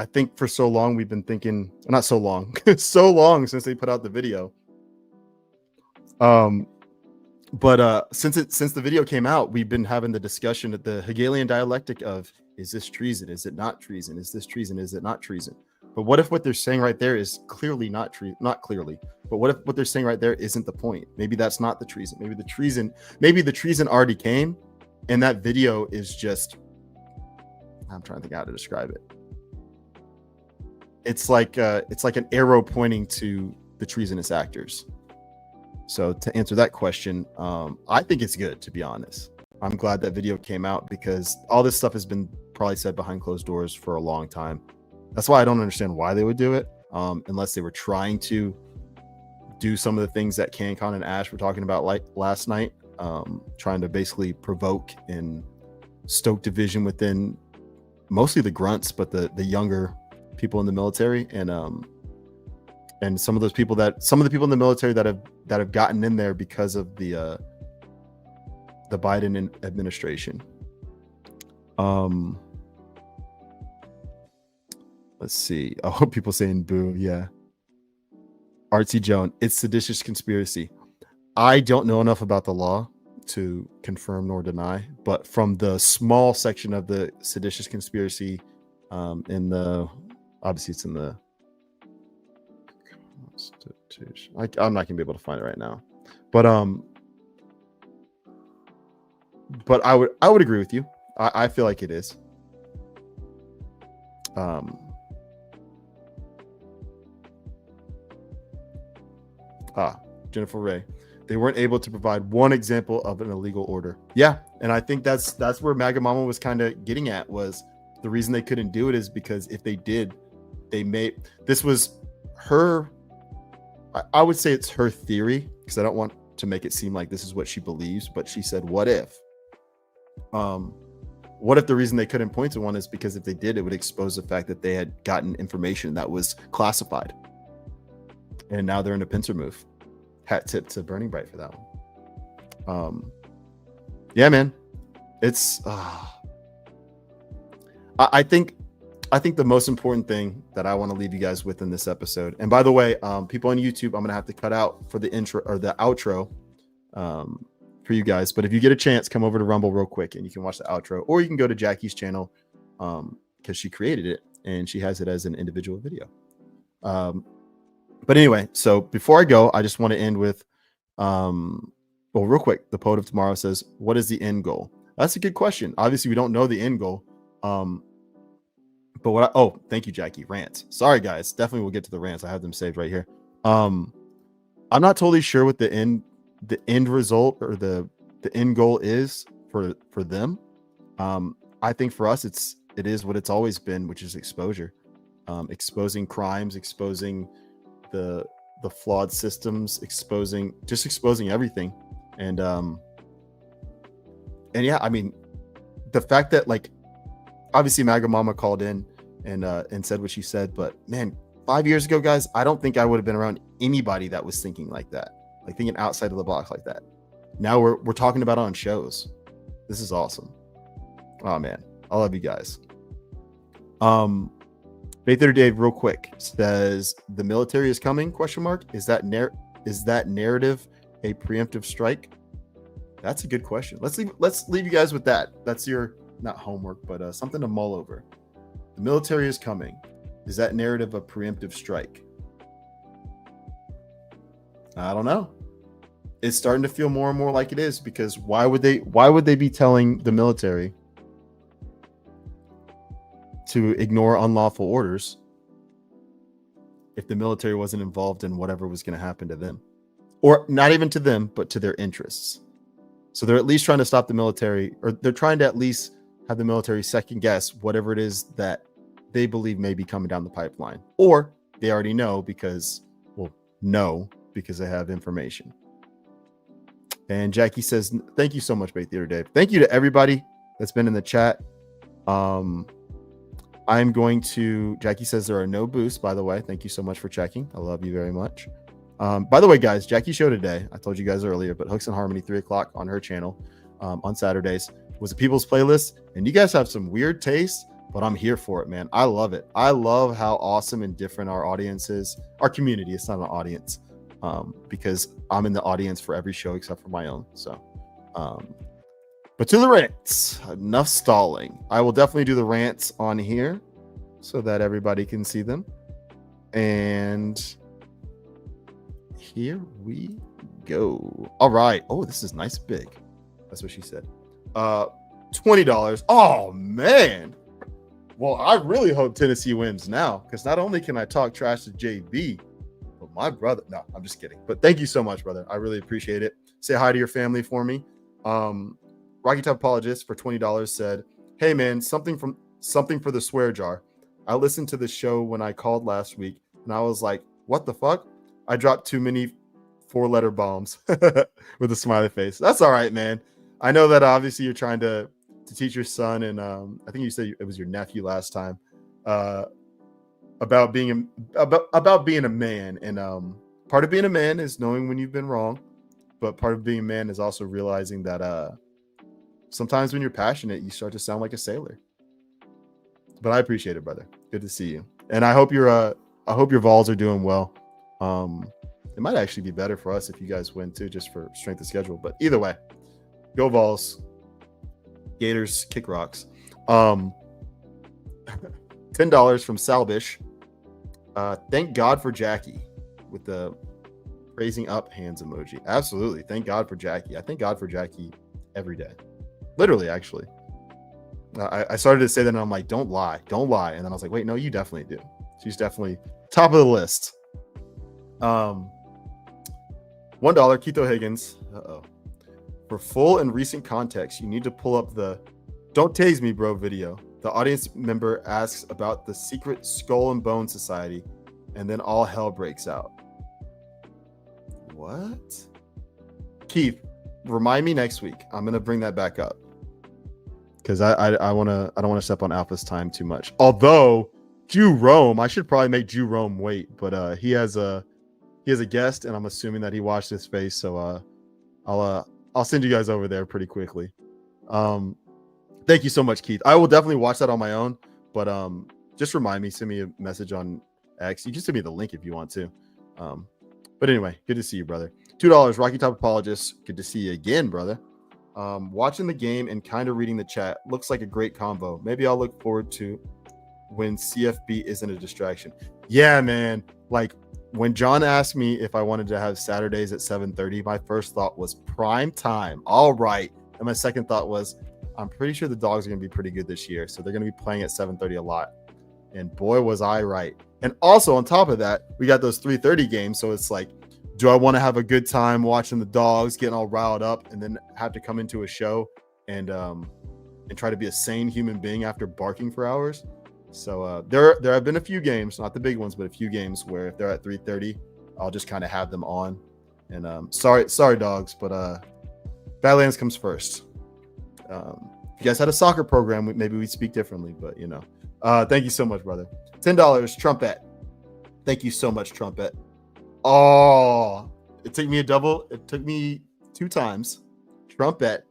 I think for so long we've been thinking, not so long, so long since they put out the video. But since the video came out, we've been having the discussion at the Hegelian dialectic of, is this treason? Is it not treason? Is this treason? Is it not treason? But what if what they're saying right there is clearly not clearly, but what if what they're saying right there isn't the point? Maybe that's not the treason. Maybe the treason already came, and that video is just, I'm trying to think how to describe it. It's like an arrow pointing to the treasonous actors. So to answer that question, I think it's good, to be honest. I'm glad that video came out because all this stuff has been probably said behind closed doors for a long time. That's why I don't understand why they would do it, unless they were trying to do some of the things that CanCon and Ash were talking about like last night, trying to basically provoke and stoke division within mostly the grunts, but the younger people in the military, and some of the people in the military that have gotten in there because of the Biden administration. Let's see. I hope people saying boo. Yeah. Artsy Joan, it's seditious conspiracy. I don't know enough about the law to confirm nor deny, but from the small section of the seditious conspiracy, in the, obviously it's in the Constitution. I'm not gonna be able to find it right now, but I would agree with you. I feel like it is. Jennifer Ray, they weren't able to provide one example of an illegal order. Yeah, and I think that's where MAGA Mama was kind of getting at, was the reason they couldn't do it is because if they did, this was her, I would say it's her theory, because I don't want to make it seem like this is what she believes, but she said, what if the reason they couldn't point to one is because if they did, it would expose the fact that they had gotten information that was classified, and now they're in a pincer move. Hat tip to Burning Bright for that one. Yeah, man, it's I think the most important thing that I want to leave you guys with in this episode, and by the way, people on YouTube, I'm gonna have to cut out for the intro or the outro for you guys, but if you get a chance, come over to Rumble real quick and you can watch the outro, or you can go to Jackie's channel because she created it and she has it as an individual video. But anyway, so before I go, I just want to end with real quick, the Poet of Tomorrow says, what is the end goal? That's a good question. Obviously we don't know the end goal, But thank you, Jackie. Rants. Sorry, guys. Definitely we'll get to the rants. I have them saved right here. I'm not totally sure what the end result or the end goal is for them. I think for us, it is what it's always been, which is exposure, exposing crimes, exposing the flawed systems, exposing everything. And yeah, I mean, the fact that, like, obviously MAGA Mama called in and said what she said, but man, 5 years ago, guys, I don't think I would have been around anybody that was thinking like that, like thinking outside of the box like that. Now we're talking about it on shows. This is awesome. Oh man, I love you guys. Bather Dave, real quick, says the military is coming? ? Is that narrative a preemptive strike? That's a good question. Let's leave you guys with that. That's your, not homework, but something to mull over. The military is coming. Is that narrative a preemptive strike? I don't know. It's starting to feel more and more like it is, because why would they be telling the military to ignore unlawful orders if the military wasn't involved in whatever was going to happen to them? Or not even to them, but to their interests. So they're at least trying to stop the military, or they're trying to at least have the military second guess whatever it is that they believe may be coming down the pipeline. Or they already know because they have information. And Jackie says, thank you so much, Bay Theater Dave. Thank you to everybody that's been in the chat. Jackie says there are no boosts, by the way. Thank you so much for checking. I love you very much. By the way, guys, Jackie's show today, I told you guys earlier, but Hooks and Harmony, 3:00 on her channel on Saturdays, was a people's playlist. And you guys have some weird taste, but I'm here for it, man. I love it. I love how awesome and different our audience is. Our community, it's not an audience, because I'm in the audience for every show except for my own. So, but to the rants, enough stalling. I will definitely do the rants on here so that everybody can see them. And here we go. All right. Oh, this is nice, big. That's what she said. $20. Oh man. Well, I really hope Tennessee wins now, because not only can I talk trash to JB, but my brother. No, I'm just kidding. But thank you so much, brother. I really appreciate it. Say hi to your family for me. Rocky Top Apologist for $20 said, "Hey man, something for the swear jar. I listened to the show when I called last week, and I was like, what the fuck? I dropped too many 4-letter bombs," with a smiley face. That's all right, man. I know that obviously you're trying to teach your son, and I think you said it was your nephew last time, about being a man. And part of being a man is knowing when you've been wrong, but part of being a man is also realizing that sometimes when you're passionate, you start to sound like a sailor. But I appreciate it, brother. Good to see you, and I hope your Vols are doing well. It might actually be better for us if you guys win too, just for strength of schedule. But either way, go Vols. Gators kick rocks. $10 from Salbish. Thank God for Jackie, with the raising up hands emoji. Absolutely. Thank God for Jackie. I thank God for Jackie every day. Literally, actually. I started to say that, and I'm like, don't lie. And then I was like, wait, no, you definitely do. She's definitely top of the list. $1, Keto Higgins. For full and recent context, you need to pull up the "Don't Tase Me, Bro" video. The audience member asks about the secret Skull and Bone Society, and then all hell breaks out. What? Keith, remind me next week. I'm gonna bring that back up, because I don't want to step on Alpha's time too much. Although Jew Rome, I should probably make Jew Rome wait, but he has a guest, and I'm assuming that he watched this space, so I'll send you guys over there pretty quickly. Thank you so much, Keith. I will definitely watch that on my own, but just remind me, send me a message on X. You can send me the link if you want to. But anyway, good to see you, brother. $2, Rocky Top Apologist. Good to see you again, brother. Watching the game and kind of reading the chat. Looks like a great combo. Maybe I'll look forward to when CFB isn't a distraction. Yeah, man. Like, when John asked me if I wanted to have Saturdays at 7:30, my first thought was prime time. All right. And my second thought was, I'm pretty sure the Dogs are going to be pretty good this year, so they're going to be playing at 7:30 a lot. And boy, was I right. And also on top of that, we got those 3:30 games. So it's like, do I want to have a good time watching the dogs getting all riled up and then have to come into a show and try to be a sane human being after barking for hours? So there have been a few games, not the big ones, but a few games where if they're at 3:30, I'll just kind of have them on. And sorry dogs, but Badlands comes first. If you guys had a soccer program, maybe we'd speak differently, but you know. Thank you so much, brother. $10, Trumpet. Thank you so much, Trumpet. Oh, it took me a double. It took me 2 times. Trumpet.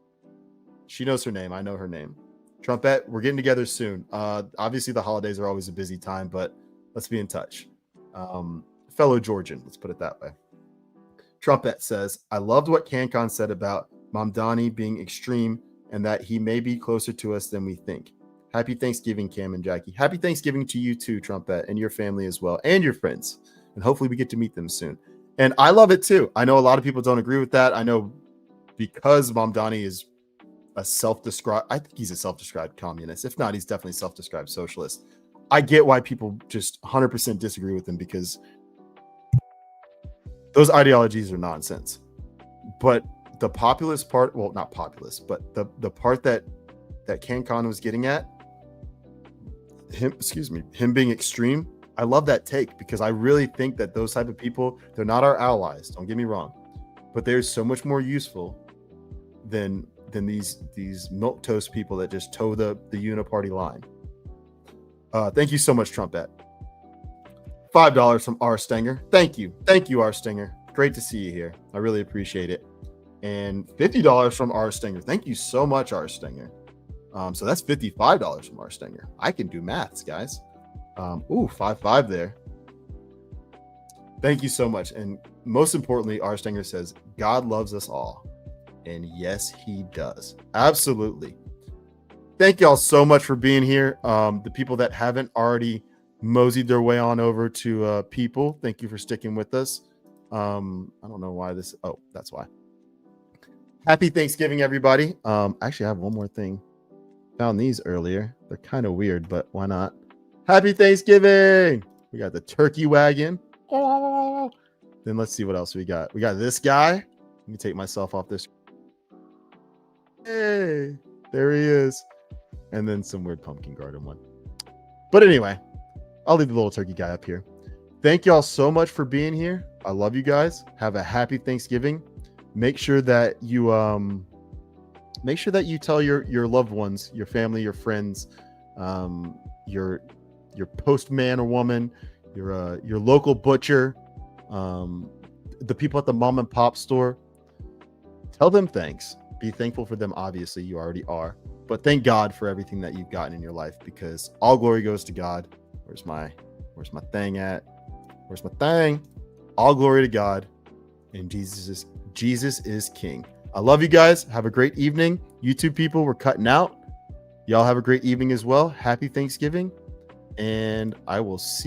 She knows her name. I know her name. Trumpet, we're getting together soon. Obviously, the holidays are always a busy time, but let's be in touch. Fellow Georgian, let's put it that way. Trumpet says, I loved what CanCon said about Mamdani being extreme and that he may be closer to us than we think. Happy Thanksgiving, Cam and Jackie. Happy Thanksgiving to you too, Trumpet, and your family as well, and your friends. And hopefully we get to meet them soon. And I love it too. I know a lot of people don't agree with that. I know because Mamdani is a self-described, I think he's a self-described communist. If not, he's definitely self-described socialist. I get why people just 100% disagree with him because those ideologies are nonsense. But the populist part, well, not populist, but the part that CanCon was getting at, him being extreme, I love that take because I really think that those type of people, they're not our allies, don't get me wrong, but they're so much more useful than these milquetoast people that just toe the uniparty line. Thank you so much, Trumpet. $5 from R. Stenger. Thank you, R. Stenger. Great to see you here. I really appreciate it. And $50 from R. Stenger. Thank you so much, R. Stenger. So that's $55 from R. Stenger. I can do maths, guys. 5 there. Thank you so much. And most importantly, R. Stenger says, God loves us all. And yes, he does. Absolutely. Thank y'all so much for being here. The people that haven't already moseyed their way on over to people, thank you for sticking with us. I don't know why this. Oh, that's why. Happy Thanksgiving, everybody. Actually, I have one more thing. Found these earlier. They're kind of weird, but why not? Happy Thanksgiving. We got the turkey wagon. Oh. Then let's see what else we got. We got this guy. Let me take myself off this. Hey, there he is. And then some weird pumpkin garden one. But anyway, I'll leave the little turkey guy up here. Thank y'all so much for being here. I love you guys. Have a happy Thanksgiving. Make sure that you tell your loved ones, your family, your friends, your postman or woman, your local butcher, the people at the mom and pop store. Tell them thanks. Be thankful for them. Obviously, you already are, but thank God for everything that you've gotten in your life because all glory goes to God. Where's my thing at? Where's my thing? All glory to God, and Jesus is King. I love you guys. Have a great evening. YouTube people, we're cutting out. Y'all have a great evening as well. Happy Thanksgiving, and I will see